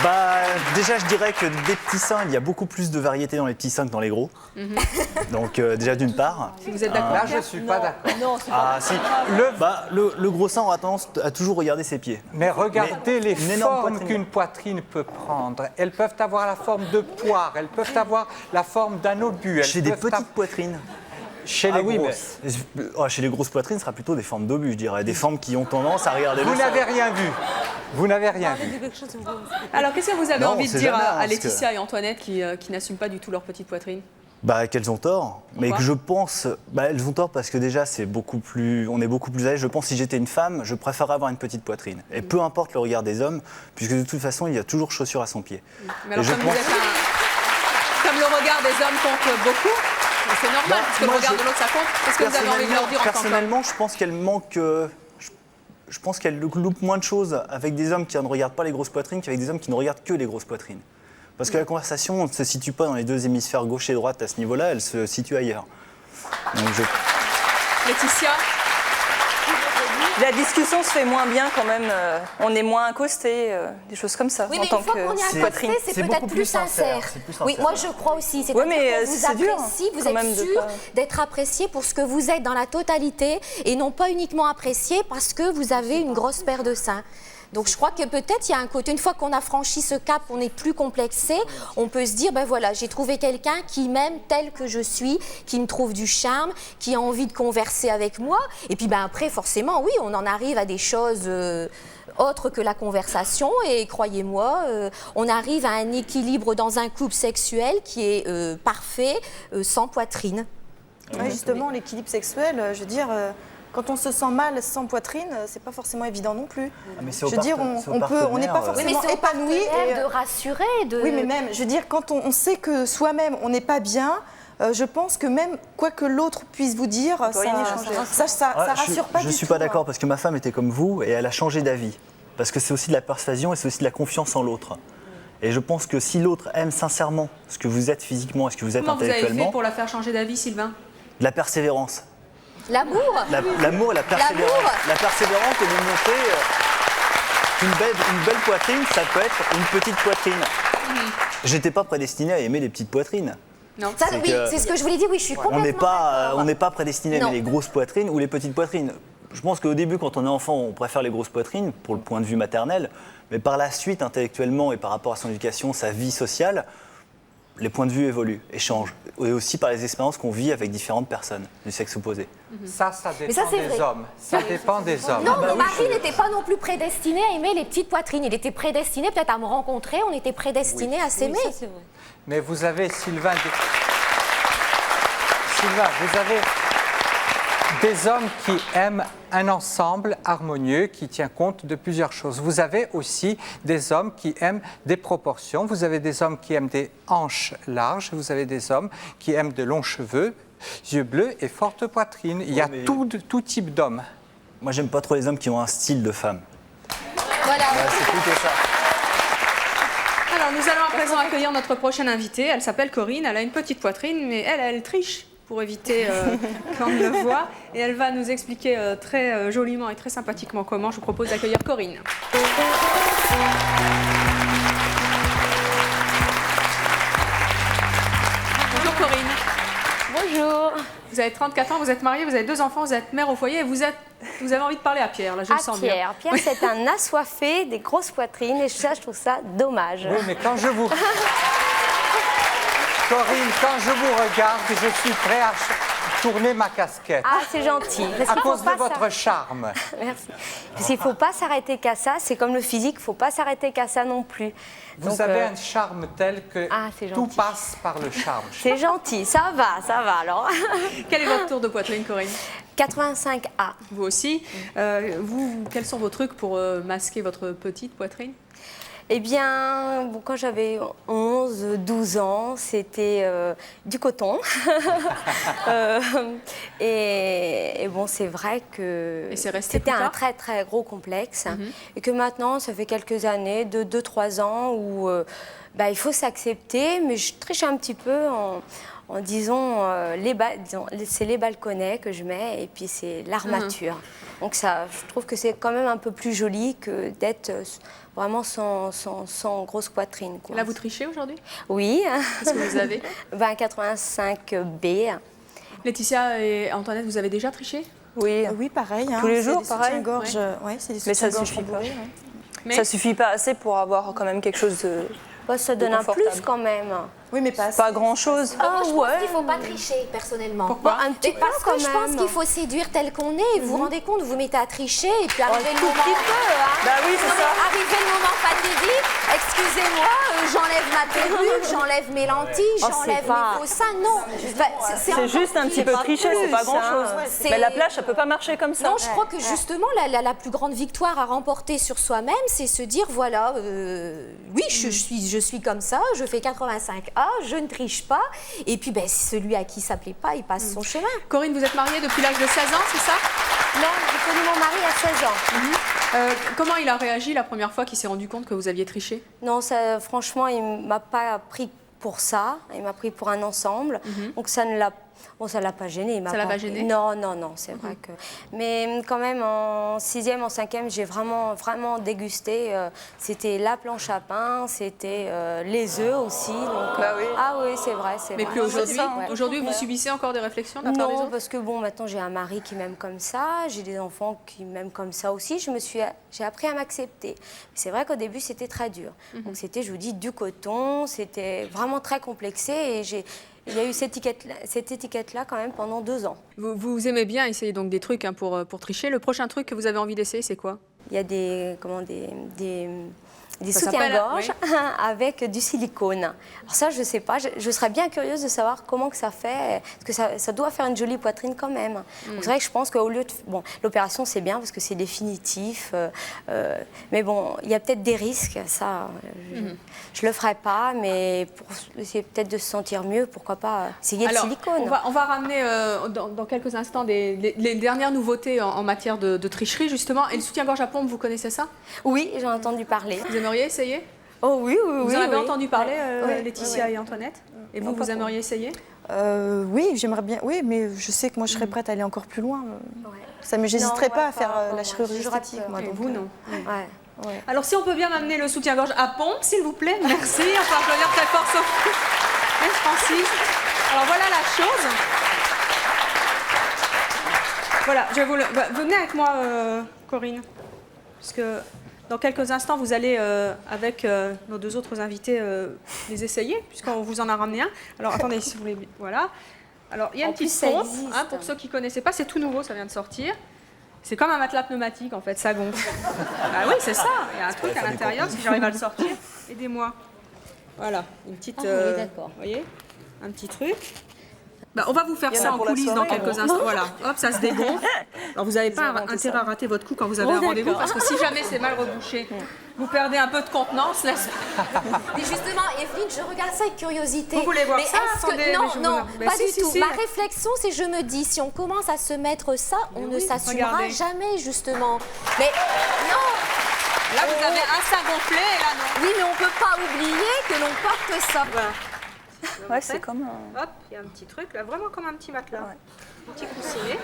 Bah, déjà, je dirais que des petits seins, il y a beaucoup plus de variété dans les petits seins que dans les gros. Donc, déjà, d'une part. Vous êtes d'accord? Là, je ne suis pas d'accord. Non, c'est pas Si. Le gros sein aura tendance à toujours regarder ses pieds. Mais regardez les une énorme formes poitrine. qu'une poitrine peut prendre. Elles peuvent avoir la forme de poire, elles peuvent avoir la forme d'un obus. Chez des petites poitrines. Chez les grosses. Chez les grosses poitrines, ce sera plutôt des formes d'obus, je dirais. Des formes qui ont tendance à regarder le Vous sol. n'avez rien vu. Vous n'avez rien vu. Alors, qu'est-ce que vous avez Non, envie de on sait dire jamais, à parce Laetitia et Antoinette qui n'assument pas du tout leur petite poitrine? Bah, qu'elles ont tort, mais Pourquoi que je pense, elles ont tort parce que déjà on est beaucoup plus âgé. Je pense que si j'étais une femme, je préférerais avoir une petite poitrine. Et peu importe le regard des hommes, puisque de toute façon, il y a toujours chaussure à son pied. Mais alors, comme le regard des hommes compte beaucoup, c'est normal, parce que le regard de l'autre, ça compte. Qu'est-ce que vous avez envie de leur dire en tant qu'homme? Personnellement, je pense qu'elle manque... je pense qu'elle loupe moins de choses avec des hommes qui ne regardent pas les grosses poitrines qu'avec des hommes qui ne regardent que les grosses poitrines. Parce que la conversation ne se situe pas dans les deux hémisphères gauche et droite à ce niveau-là, elle se situe ailleurs. Donc Laetitia? La discussion se fait moins bien quand même. On est moins accosté, des choses comme ça. Oui, en mais tant une fois qu'on est accosté, c'est peut-être plus sincère. Oui, moi je crois aussi. C'est Ouais, mais qu'on vous c'est dur, apprécie, vous quand même, êtes de sûr pas- d'être apprécié pour ce que vous êtes dans la totalité et non pas uniquement apprécié parce que vous avez une grosse paire de seins. Donc je crois que peut-être il y a un côté, une fois qu'on a franchi ce cap, on n'est plus complexé, on peut se dire, ben voilà, j'ai trouvé quelqu'un qui m'aime tel que je suis, qui me trouve du charme, qui a envie de converser avec moi. Et puis ben après, forcément, oui, on en arrive à des choses autres que la conversation. Et croyez-moi, on arrive à un équilibre dans un couple sexuel qui est parfait, sans poitrine. Ouais, justement, l'équilibre sexuel, je veux dire, quand on se sent mal sans poitrine, c'est pas forcément évident non plus. mais Je veux dire, on n'est pas forcément épanoui. De rassurer, de... Oui, mais même, je veux dire, quand on sait que soi-même, on n'est pas bien, je pense que même quoi que l'autre puisse vous dire, ça rassure pas du tout. Je suis pas d'accord parce que ma femme était comme vous et elle a changé d'avis. Parce que c'est aussi de la persuasion et c'est aussi de la confiance en l'autre. Et je pense que si l'autre aime sincèrement ce que vous êtes physiquement et ce que vous êtes Comment vous avez intellectuellement, fait pour la faire changer d'avis, Sylvain? de la persévérance. L'amour. L'amour et la persévérance. L'amour. La persévérance et de montrer qu'une belle poitrine, ça peut être une petite poitrine. J'étais pas prédestiné à aimer les petites poitrines. Non. Ça, oui, c'est ce que je voulais dire, oui, je suis complètement On n'est pas prédestiné à aimer les grosses poitrines ou les petites poitrines. Je pense qu'au début, quand on est enfant, on préfère les grosses poitrines pour le point de vue maternel, mais par la suite, intellectuellement et par rapport à son éducation, sa vie sociale, les points de vue évoluent et changent. Et aussi par les expériences qu'on vit avec différentes personnes du sexe opposé. Ça Mais dépend ça, c'est des vrai. hommes. Ça dépend des hommes. Non, mon mari n'était pas non plus prédestiné à aimer les petites poitrines. Il était prédestiné peut-être à me rencontrer, on était prédestiné à s'aimer. Oui, ça, c'est vrai. Mais vous avez, Sylvain, vous avez des hommes qui aiment un ensemble harmonieux qui tient compte de plusieurs choses. Vous avez aussi des hommes qui aiment des proportions. Vous avez des hommes qui aiment des hanches larges. Vous avez des hommes qui aiment de longs cheveux, yeux bleus et forte poitrine. Il y a tout type d'hommes. Moi, j'aime pas trop les hommes qui ont un style de femme. Voilà. C'est plutôt ça. Alors, nous allons à présent accueillir notre prochaine invitée. Elle s'appelle Corinne. Elle a une petite poitrine, mais elle triche pour éviter qu'on ne le voit. Et elle va nous expliquer très joliment et très sympathiquement comment. Je vous propose d'accueillir Corinne. Bonjour Corinne. Bonjour. Vous avez 34 ans, vous êtes mariée, vous avez 2 enfants, vous êtes mère au foyer et vous avez envie de parler à Pierre, là, je le sens bien. Pierre, c'est un assoiffé, des grosses poitrines et ça, je trouve ça dommage. Oui, mais quand je vous... Corinne, quand je vous regarde, je suis prêt à tourner ma casquette. Ah, c'est gentil. Parce À qu'il faut cause de pas votre charme. Merci. Parce qu'il ne faut pas s'arrêter qu'à ça. C'est comme le physique, il ne faut pas s'arrêter qu'à ça non plus. Vous Donc, avez un charme tel que c'est tout gentil. passe par le charme. C'est gentil, ça va alors. Quel est votre tour de poitrine, Corinne? 85A. Vous aussi. Quels sont vos trucs pour masquer votre petite poitrine? Eh bien, quand j'avais 11, 12 ans, c'était du coton. Et bon, c'est vrai que c'était un très très gros complexe. Et que maintenant, ça fait quelques années, 2-3 ans, où il faut s'accepter. Mais je triche un petit peu en disant, c'est les balconnets que je mets et puis c'est l'armature. Donc ça, je trouve que c'est quand même un peu plus joli que d'être vraiment sans grosse poitrine, quoi. Là, vous trichez aujourd'hui? Oui. Qu'est-ce que vous avez? 85B. Laetitia et Antoinette, vous avez déjà triché? Oui. Oui, pareil. Tous les jours, des pareil. soutiens-gorge, ouais, c'est des Mais ça soutiens-gorge suffit pas. rembourrés, ouais. Ça suffit pas assez pour avoir quand même quelque chose de. Ça donne un plus quand même. Oui, mais pas Pas grand-chose. Moi, je pense qu'il ne faut pas tricher, personnellement. Pourquoi? Un petit peu Parce que quand je pense même. qu'il faut séduire tel qu'on est. Vous vous rendez compte, vous vous mettez à tricher et puis arrivé le tout moment... petit peu, hein. Bah oui, c'est Non, mais ça. arrivé le moment fatidique, excusez-moi, j'enlève ma perruque, j'enlève mes lentilles, Oh, j'enlève c'est pas- mes faux seins. Non, C'est encore juste un petit pire. peu tricher, c'est pas grand-chose. C'est- Mais la plage, ça peut pas marcher comme ça. Non, je crois que justement, la plus grande victoire à remporter sur soi-même, c'est se dire, voilà, oui, je suis comme ça, je fais 85A, je ne triche pas. Et puis, celui à qui ça ne plaît pas, il passe son chemin. Corinne, vous êtes mariée depuis l'âge de 16 ans, c'est ça? Non, j'ai connu mon mari à 16 ans. Comment il a réagi la première fois qu'il s'est rendu compte que vous aviez triché? Non, ça, franchement, il ne m'a pas pris pour ça. Il m'a pris pour un ensemble. Donc ça ne l'a ça l'a pas gêné. Ça l'a pas gêné? Non, c'est vrai que... Mais quand même, en 6e, en 5e, j'ai vraiment dégusté. C'était la planche à pain, c'était les œufs aussi. Donc, Ah oui, c'est vrai. Mais plus aujourd'hui? Aujourd'hui, vous subissez encore des réflexions de la part des Non, autres? parce que maintenant, j'ai un mari qui m'aime comme ça. J'ai des enfants qui m'aiment comme ça aussi. J'ai appris à m'accepter. C'est vrai qu'au début, c'était très dur. Donc c'était, je vous dis, du coton. C'était vraiment très complexé. Et il y a eu cette étiquette-là quand même pendant 2 ans. Vous aimez bien essayer donc des trucs pour tricher. Le prochain truc que vous avez envie d'essayer, c'est quoi? Il y a des soutiens-gorge avec du silicone. Alors ça, je ne sais pas. Je serais bien curieuse de savoir comment que ça fait. Parce que ça doit faire une jolie poitrine quand même. Donc c'est vrai que je pense qu'au lieu de... Bon, l'opération, c'est bien parce que c'est définitif. Mais bon, il y a peut-être des risques. Ça, je ne le ferai pas. Mais pour essayer peut-être de se sentir mieux, pourquoi pas essayer le silicone. On va ramener dans quelques instants les dernières nouveautés en matière de tricherie, justement. Et le soutien-gorge à pompe, vous connaissez ça? Oui, j'ai entendu parler. Vous aimeriez essayer? Oh oui. Vous en avez oui. entendu parler, Ouais. Laetitia et Antoinette? Et vous, vous aimeriez essayer? Oui, j'aimerais bien. Oui, mais je sais que moi, je serais prête à aller encore plus loin. Ça me j'hésiterais pas à faire la chirurgie esthétique. Moi, Et donc, vous, non? Ouais. Alors, si on peut bien m'amener le soutien-gorge à pompe, s'il vous plaît. Merci. On peut applaudir très fort Sophie et Francis. Alors, voilà la chose. Voilà, je vais vous venez avec moi, Corinne. Parce que dans quelques instants, vous allez, avec nos 2 autres invités, les essayer, puisqu'on vous en a ramené un. Alors, attendez, si vous voulez... Voilà. Alors, il y a une petite pompe, pour ceux qui ne connaissaient pas, c'est tout nouveau, ça vient de sortir. C'est comme un matelas pneumatique, en fait, ça gonfle. Ah oui, c'est ça. Il y a un truc à l'intérieur, si j'arrive à le sortir. Aidez-moi. Voilà, une petite... oui, d'accord. Vous voyez? Un petit truc. On va vous faire Il y en ça a en pour la coulisses soirée, dans quelques instants. Voilà, hop, ça se dégonfle. Alors vous n'avez pas intérêt à rater votre coup quand vous avez un rendez-vous, parce que si jamais c'est mal rebouché, vous perdez un peu de contenance, n'est-ce pas? Mais justement, Evelyne, je regarde ça avec curiosité. Vous voulez voir mais ça? est-ce que... Attendez, Non, mais je non, vous- Mais pas si, du si, tout. si. Ma réflexion, c'est je me dis, si on commence à se mettre ça, on ne s'assumera regardez. jamais, justement. Mais non. Là, vous avez un sein gonflé et là, non. Oui, mais on ne peut pas oublier que l'on porte ça. Voilà. Ouais, c'est comme un... Hop, il y a un petit truc, là, vraiment comme un petit matelas. Un petit coussinet.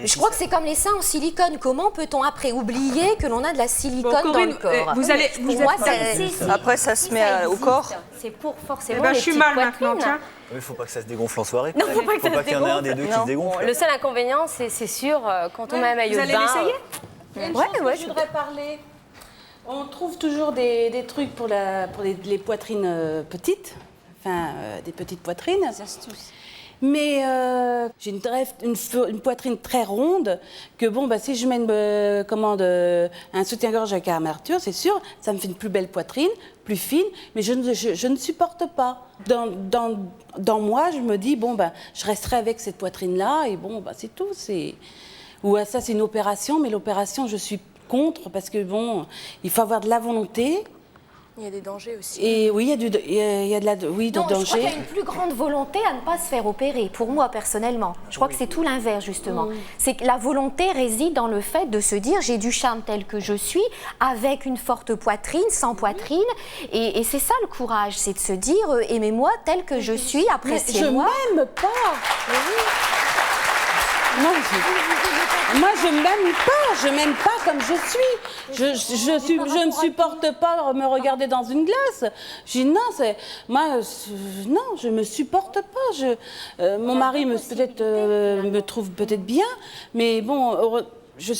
Je crois que c'est comme les seins en silicone. Comment peut-on après oublier que l'on a de la silicone Bon, dans Corinne, le corps? vous allez... Pour Vous moi, êtes... Après, ça se met au corps. C'est pour forcément Eh ben, les je suis petites mal poitrines. maintenant, tiens. Il ne faut pas que ça se dégonfle en soirée. Non, faut pas que ça se qu'il y en ait un dégonfle. des deux qui se dégonfle. Le seul inconvénient, c'est sûr, quand on met un maillot Vous de allez bain... l'essayer? Il y a une chose que je voudrais parler. On trouve toujours des trucs pour les poitrines petites, enfin des petites poitrines. Des astuces. Mais j'ai une poitrine très ronde que bon, bah, si je mets un soutien-gorge avec armature, c'est sûr, ça me fait une plus belle poitrine, plus fine, mais je ne supporte pas. Dans moi, je me dis, bon, bah, je resterai avec cette poitrine-là et bon, bah, c'est tout. Ou ça, c'est une opération, mais l'opération, je suis contre parce que bon, il faut avoir de la volonté. Il y a des dangers aussi. Et oui, il y a de danger. Je crois qu'il y a une plus grande volonté à ne pas se faire opérer, pour moi personnellement. Je crois que c'est tout l'inverse, justement. C'est que la volonté réside dans le fait de se dire j'ai du charme tel que je suis, avec une forte poitrine, sans poitrine. Et c'est ça le courage, c'est de se dire aimez-moi tel que je suis, appréciez-moi. Je m'aime pas. Moi, je m'aime pas comme je suis. Je ne supporte pas me regarder dans une glace. Je dis non, je me supporte pas. Mon mari me trouve peut-être bien, mais bon, je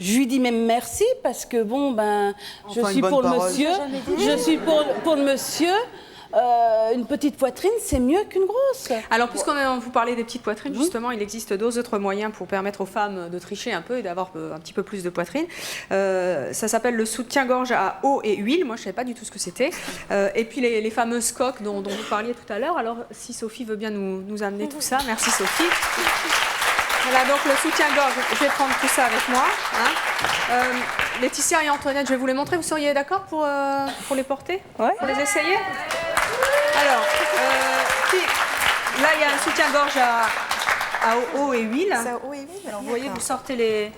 lui dis même merci parce que bon, ben, je suis pour le monsieur. Je suis pour le monsieur. Une petite poitrine, c'est mieux qu'une grosse. Alors, puisqu'on vous parlait des petites poitrines, justement, il existe d'autres moyens pour permettre aux femmes de tricher un peu et d'avoir un petit peu plus de poitrine. Ça s'appelle le soutien-gorge à eau et huile. Moi, je ne savais pas du tout ce que c'était. Et puis, les fameuses coques dont vous parliez tout à l'heure. Alors, si Sophie veut bien nous amener tout ça. Merci, Sophie. Voilà donc le soutien-gorge, je vais prendre tout ça avec moi. Laetitia et Antoinette, je vais vous les montrer. Vous seriez d'accord pour les porter? Ouais. Pour les essayer? Alors, là il y a un soutien-gorge à eau et huile. C'est à eau et huile. Alors vous voyez, vous sortez les...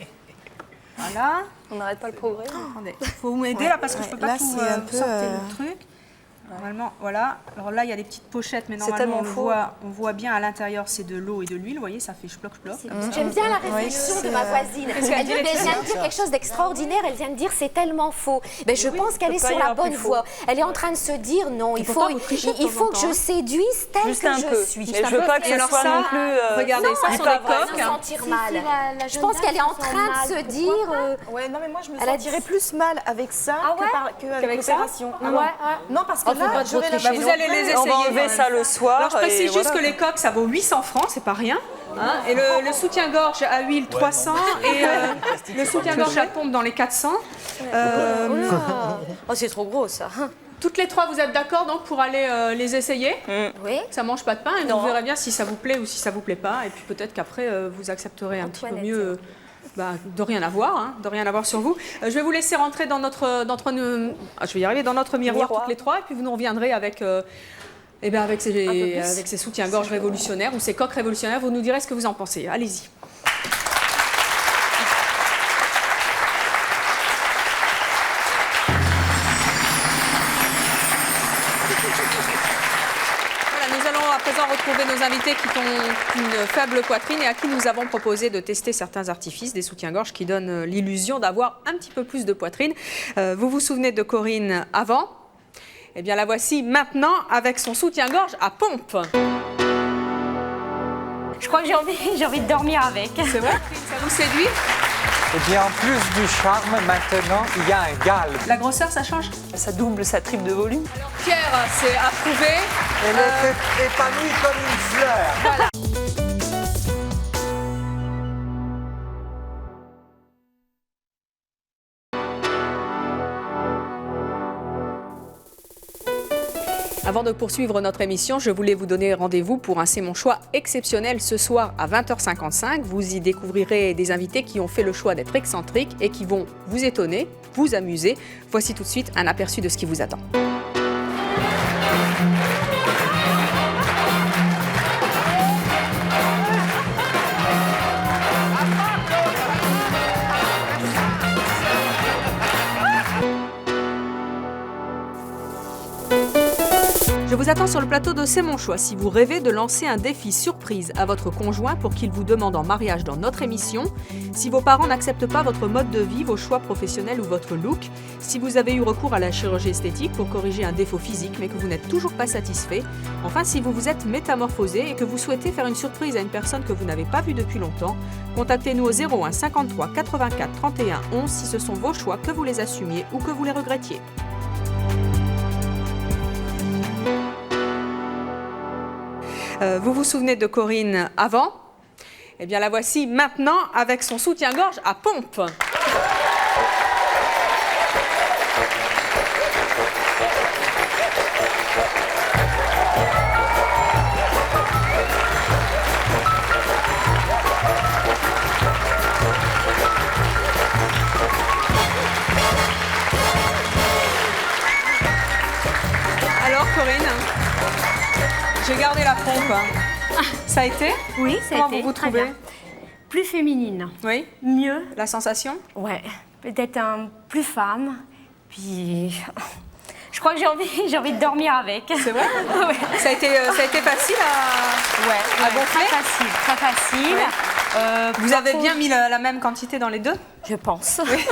Voilà. On n'arrête pas le progrès. Attendez, il faut m'aider là parce que je ne peux pas là, tout c'est un peu, sortir le truc. Normalement, voilà. Alors là, il y a des petites pochettes, mais normalement, on voit bien à l'intérieur, c'est de l'eau et de l'huile. Vous voyez, ça fait chploc. J'aime bien la réflexion de ma voisine. Elle vient de dire quelque chose d'extraordinaire. Elle vient de dire c'est tellement faux. Ben, je pense qu'elle est sur la bonne voie. Elle est en train de se dire non, il faut que je séduise telle que je suis. Mais je veux pas que ce soit non plus... Regardez, ça sont des coques. Sentir mal. Je pense qu'elle est en train de se dire... Ouais, non mais moi je me sentirais plus mal avec ça qu'avec l'opération. Non, parce que là, vous allez les essayer. On va enlever ça le soir. Alors je précise juste que les coques, ça vaut 800 francs, c'est pas rien. Et le soutien-gorge à huile, 300. Et le soutien-gorge à pompe dans les 400. Oh, c'est trop gros ça. Toutes les trois, vous êtes d'accord donc pour aller les essayer? Oui. Ça mange pas de pain et vous verrez bien si ça vous plaît ou si ça vous plaît pas. Et puis peut-être qu'après, vous accepterez un petit peu mieux... de rien avoir sur vous. Je vais vous laisser rentrer dans notre miroir toutes les trois, et puis vous nous reviendrez avec ces soutiens-gorge révolutionnaires ou ces coques révolutionnaires. Vous nous direz ce que vous en pensez. Allez-y. Retrouver nos invités qui ont une faible poitrine et à qui nous avons proposé de tester certains artifices, des soutiens-gorge qui donnent l'illusion d'avoir un petit peu plus de poitrine. Vous vous souvenez de Corinne avant? Eh bien la voici maintenant avec son soutien-gorge à pompe. Je crois que j'ai envie de dormir avec. C'est vrai? Ça vous séduit? Eh bien, en plus du charme, maintenant, il y a un galbe. La grosseur, ça change? Ça double, ça triple de volume. Alors, Pierre, c'est approuvé. Elle est épanouie comme une fleur. Voilà. Avant de poursuivre notre émission, je voulais vous donner rendez-vous pour un C'est mon choix exceptionnel ce soir à 20h55. Vous y découvrirez des invités qui ont fait le choix d'être excentriques et qui vont vous étonner, vous amuser. Voici tout de suite un aperçu de ce qui vous attend. Je vous attends sur le plateau de C'est mon choix si vous rêvez de lancer un défi surprise à votre conjoint pour qu'il vous demande en mariage dans notre émission, si vos parents n'acceptent pas votre mode de vie, vos choix professionnels ou votre look, si vous avez eu recours à la chirurgie esthétique pour corriger un défaut physique mais que vous n'êtes toujours pas satisfait, enfin si vous vous êtes métamorphosé et que vous souhaitez faire une surprise à une personne que vous n'avez pas vue depuis longtemps, contactez-nous au 01 53 84 31 11 si ce sont vos choix, que vous les assumiez ou que vous les regrettiez. Vous vous souvenez de Corinne avant? Eh bien, la voici maintenant avec son soutien-gorge à pompe. Alors, Corinne, j'ai gardé la pompe. Ça a été? Oui, ça a Comment été. vous vous Très trouvez? bien. Plus féminine. Oui. Mieux. La sensation? Ouais. Peut-être plus femme. Puis. Je crois que j'ai envie de dormir avec. C'est vrai? Ouais. Ça a été facile à gonfler? Très facile, très facile. Ouais. Vous avez bien mis la même quantité dans les deux? Je pense. Oui.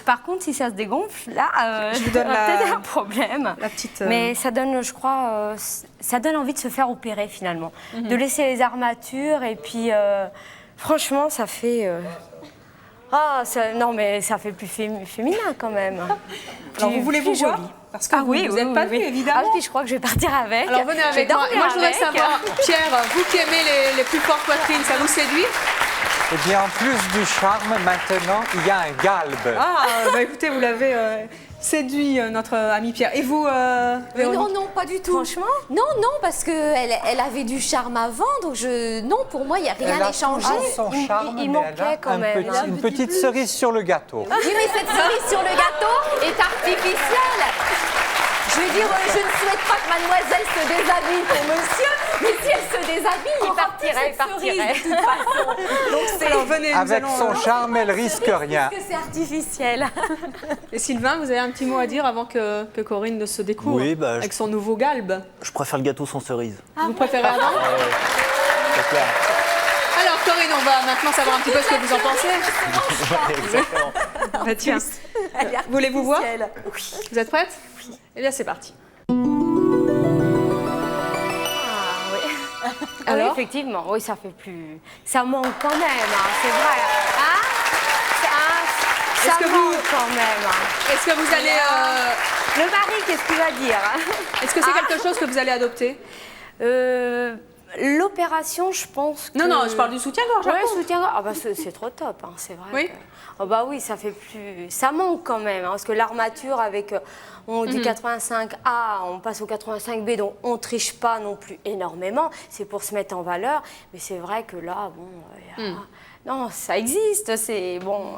Par contre, si ça se dégonfle, là, je vous donne peut-être un problème. La petite. Mais ça donne, je crois, ça donne envie de se faire opérer finalement, de laisser les armatures et puis, franchement, ça fait. Non, mais ça fait plus féminin quand même. Alors, vous voulez vous voir? Parce que vous n'êtes pas venu, évidemment. Ah oui, je crois que je vais partir avec. Alors, venez avec moi. Moi, je voudrais savoir, Pierre, vous qui aimez les plus fortes poitrines, ça vous séduit? Eh bien, en plus du charme, maintenant, il y a un galbe. Ah, bah écoutez, vous l'avez séduit, notre ami Pierre. Et vous, non, non, pas du tout. Franchement? Non, parce qu'elle avait du charme avant, donc non, pour moi, il n'y a rien à changer. Son charme, il manquait quand même. Une petite cerise sur le gâteau. Oui, mais cette cerise sur le gâteau est artificielle. Je veux dire, je ne souhaite pas que mademoiselle se déshabille pour monsieur, mais si elle se déshabille, il partirait. De toute façon. Donc alors, venez, avec son charme, elle risque rien. Parce que c'est artificiel. Et Sylvain, vous avez un petit mot à dire avant que Corinne ne se découvre avec son nouveau galbe? Je préfère le gâteau sans cerise. Vous préférez avant? C'est clair. Alors Corinne, on va maintenant savoir un petit peu ce que vous en pensez. Ouais, exactement. Bah, tiens. Voulez-vous voir? Oui. Vous êtes prête? Oui. Eh bien, c'est parti. Alors, oui, effectivement, oui, ça fait plus. Ça manque quand même, c'est vrai. Ça manque quand même. Est-ce que vous allez. Le mari, qu'est-ce qu'il va dire? Est-ce que c'est quelque chose que vous allez adopter? L'opération, je pense que... Non, je parle du soutien-gorge. Oui, soutien-gorge. Ah bah c'est trop top, hein, c'est vrai. Oui. Que... Oh bah oui, ça fait plus... Ça manque quand même, hein, parce que l'armature avec du 85A, on passe au 85B, donc on triche pas non plus énormément. C'est pour se mettre en valeur, mais c'est vrai que là, bon... Non, ça existe, c'est bon...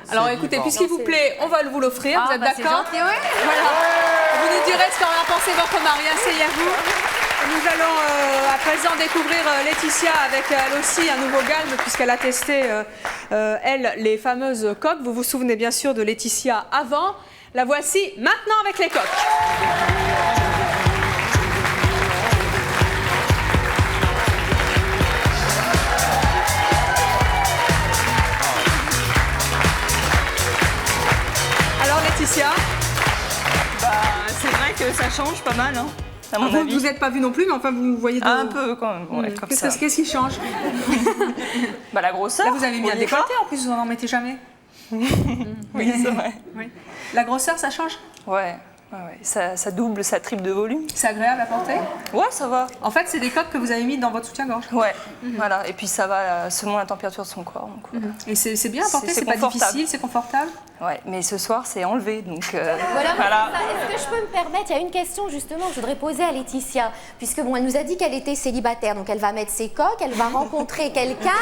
Alors écoutez, puisqu'il vous plaît, on va vous l'offrir, vous êtes d'accord? C'est gentil, oui. Voilà. Vous nous direz ce qu'en a pensé votre mari, asseyez-vous. Nous allons à présent découvrir Laetitia avec elle aussi un nouveau galbe puisqu'elle a testé, elle, les fameuses coques. Vous vous souvenez bien sûr de Laetitia avant. La voici maintenant avec les coques. Alors Laetitia? C'est vrai que ça change pas mal, hein, à mon avis. Vous n'êtes pas vue non plus, mais enfin vous voyez... Un peu quand même, ouais, comme ça. Qu'est-ce qui change? La grosseur. Là vous avez mis un décolleté en plus, vous n'en mettez jamais. Oui, c'est vrai. Oui. La grosseur, ça change? Ouais. Ça double, ça triple de volume. C'est agréable à porter? Ouais, ça va. En fait, c'est des coques que vous avez mis dans votre soutien-gorge? Ouais, voilà. Et puis ça va selon la température de son corps. Donc, voilà. Et c'est bien à porter, c'est pas difficile, c'est confortable? Ouais, mais ce soir, c'est enlevé, donc... Voilà. Est-ce que je peux me permettre, il y a une question justement que je voudrais poser à Laetitia, puisque bon, elle nous a dit qu'elle était célibataire, donc elle va mettre ses coques, elle va rencontrer quelqu'un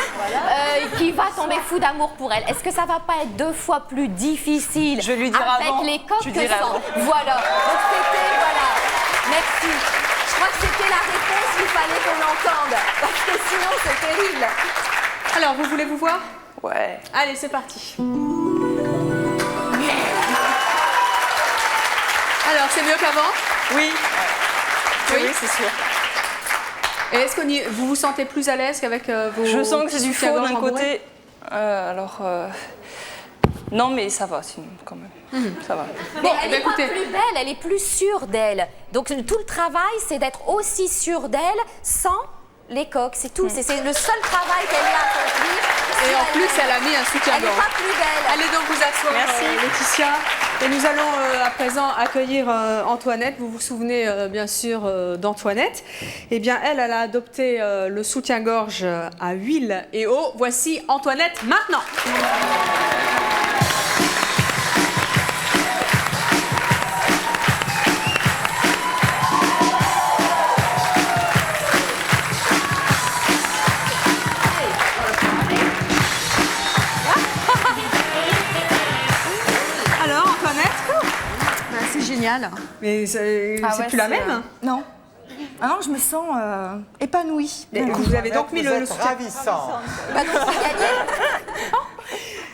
qui va tomber fou d'amour pour elle. Est-ce que ça va pas être 2 fois plus difficile je lui dirai avec avant. les coques que sans? Voilà. Donc c'était, voilà. Merci. Je crois que c'était la réponse qu'il fallait qu'on entende, parce que sinon c'est terrible. Alors, vous voulez vous voir? Ouais. Allez, c'est parti. Alors, c'est mieux qu'avant? Oui. Oui, c'est sûr. Et est-ce que vous vous sentez plus à l'aise qu'avec vos... Je sens que c'est du faux d'un côté. Non, mais ça va, sinon, quand même. Ça va. Mais elle n'est pas plus belle, elle est plus sûre d'elle. Donc tout le travail, c'est d'être aussi sûre d'elle sans les coques. C'est tout. C'est le seul travail qu'elle a à accomplir, Et en plus, elle a mis un soutien-gorge. Elle n'est pas plus belle. Allez donc vous asseoir, Laetitia. Et nous allons à présent accueillir Antoinette. Vous vous souvenez bien sûr d'Antoinette. Eh bien, elle a adopté le soutien-gorge à huile et eau. Voici Antoinette maintenant. Génial. Mais c'est plus la même Non. Ah non, je me sens épanouie. Vous avez donc mis le soutien. Ravissant.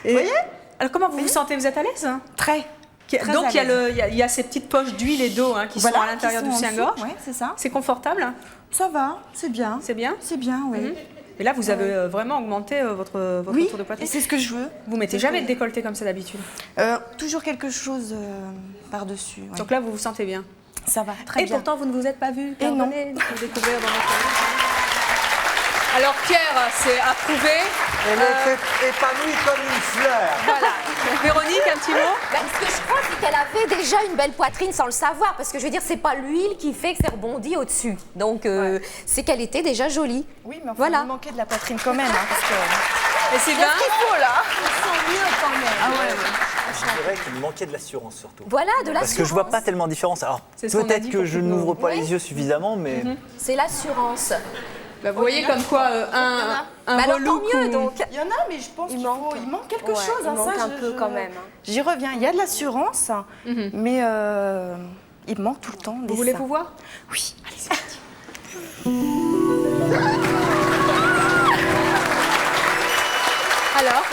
Vous voyez? Alors comment vous vous sentez? Vous êtes à l'aise? Très. Donc il y a ces petites poches d'huile et d'eau qui sont à l'intérieur du soutien-gorge. Oui, c'est ça. C'est confortable? Ça va, c'est bien. C'est bien? C'est bien, oui. Et là, vous avez vraiment augmenté votre tour de poitrine. Et c'est ce que je veux. Vous mettez jamais de décolleté comme ça d'habitude? Toujours quelque chose par-dessus. Ouais. Donc là, vous vous sentez bien? Ça va, très bien. Et pourtant, vous ne vous êtes pas vu. Et non. Pour découvrir dans notre... Alors Pierre, c'est approuvé. Elle était épanouie comme une fleur. Voilà. Véronique, un petit mot? Ce que je crois, c'est qu'elle avait déjà une belle poitrine sans le savoir. Parce que je veux dire, c'est pas l'huile qui fait que c'est rebondi au-dessus. Donc, c'est qu'elle était déjà jolie. Oui, mais enfin, il manquait de la poitrine quand même. Parce que... Et c'est bien. Qu'est-ce qu'il faut là? On sent mieux quand même. Ah ouais. Je dirais qu'il manquait de l'assurance surtout. Voilà, de l'assurance. Parce que je vois pas tellement de différence. Alors peut-être que je n'ouvre pas les yeux suffisamment, mais... C'est l'assurance. Bah, vous voyez comme quoi un relou. Tant mieux donc. Il y en a, mais je pense qu'il manque quelque chose. Il manque un peu quand même. J'y reviens. Il y a de l'assurance, mais il manque tout le temps. Vous voulez vous voir? Oui. Allez, c'est parti. Alors,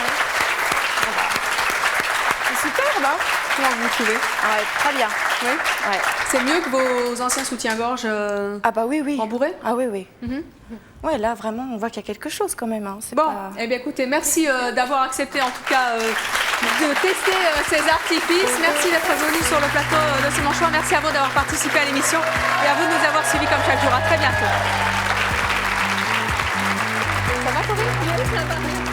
c'est superbe, hein? Comment vous trouvez? Très bien. Oui. Ouais. C'est mieux que vos anciens soutiens-gorge rembourrés? Ah oui, oui. Ouais, là, vraiment, on voit qu'il y a quelque chose quand même. Hein. Bon, eh bien écoutez, merci d'avoir accepté en tout cas de tester ces artifices. Merci d'être venu sur le plateau de C'est mon choix. Merci à vous d'avoir participé à l'émission et à vous de nous avoir suivis comme chaque jour. À très bientôt. Ça va, Corinne? Oui, ça va.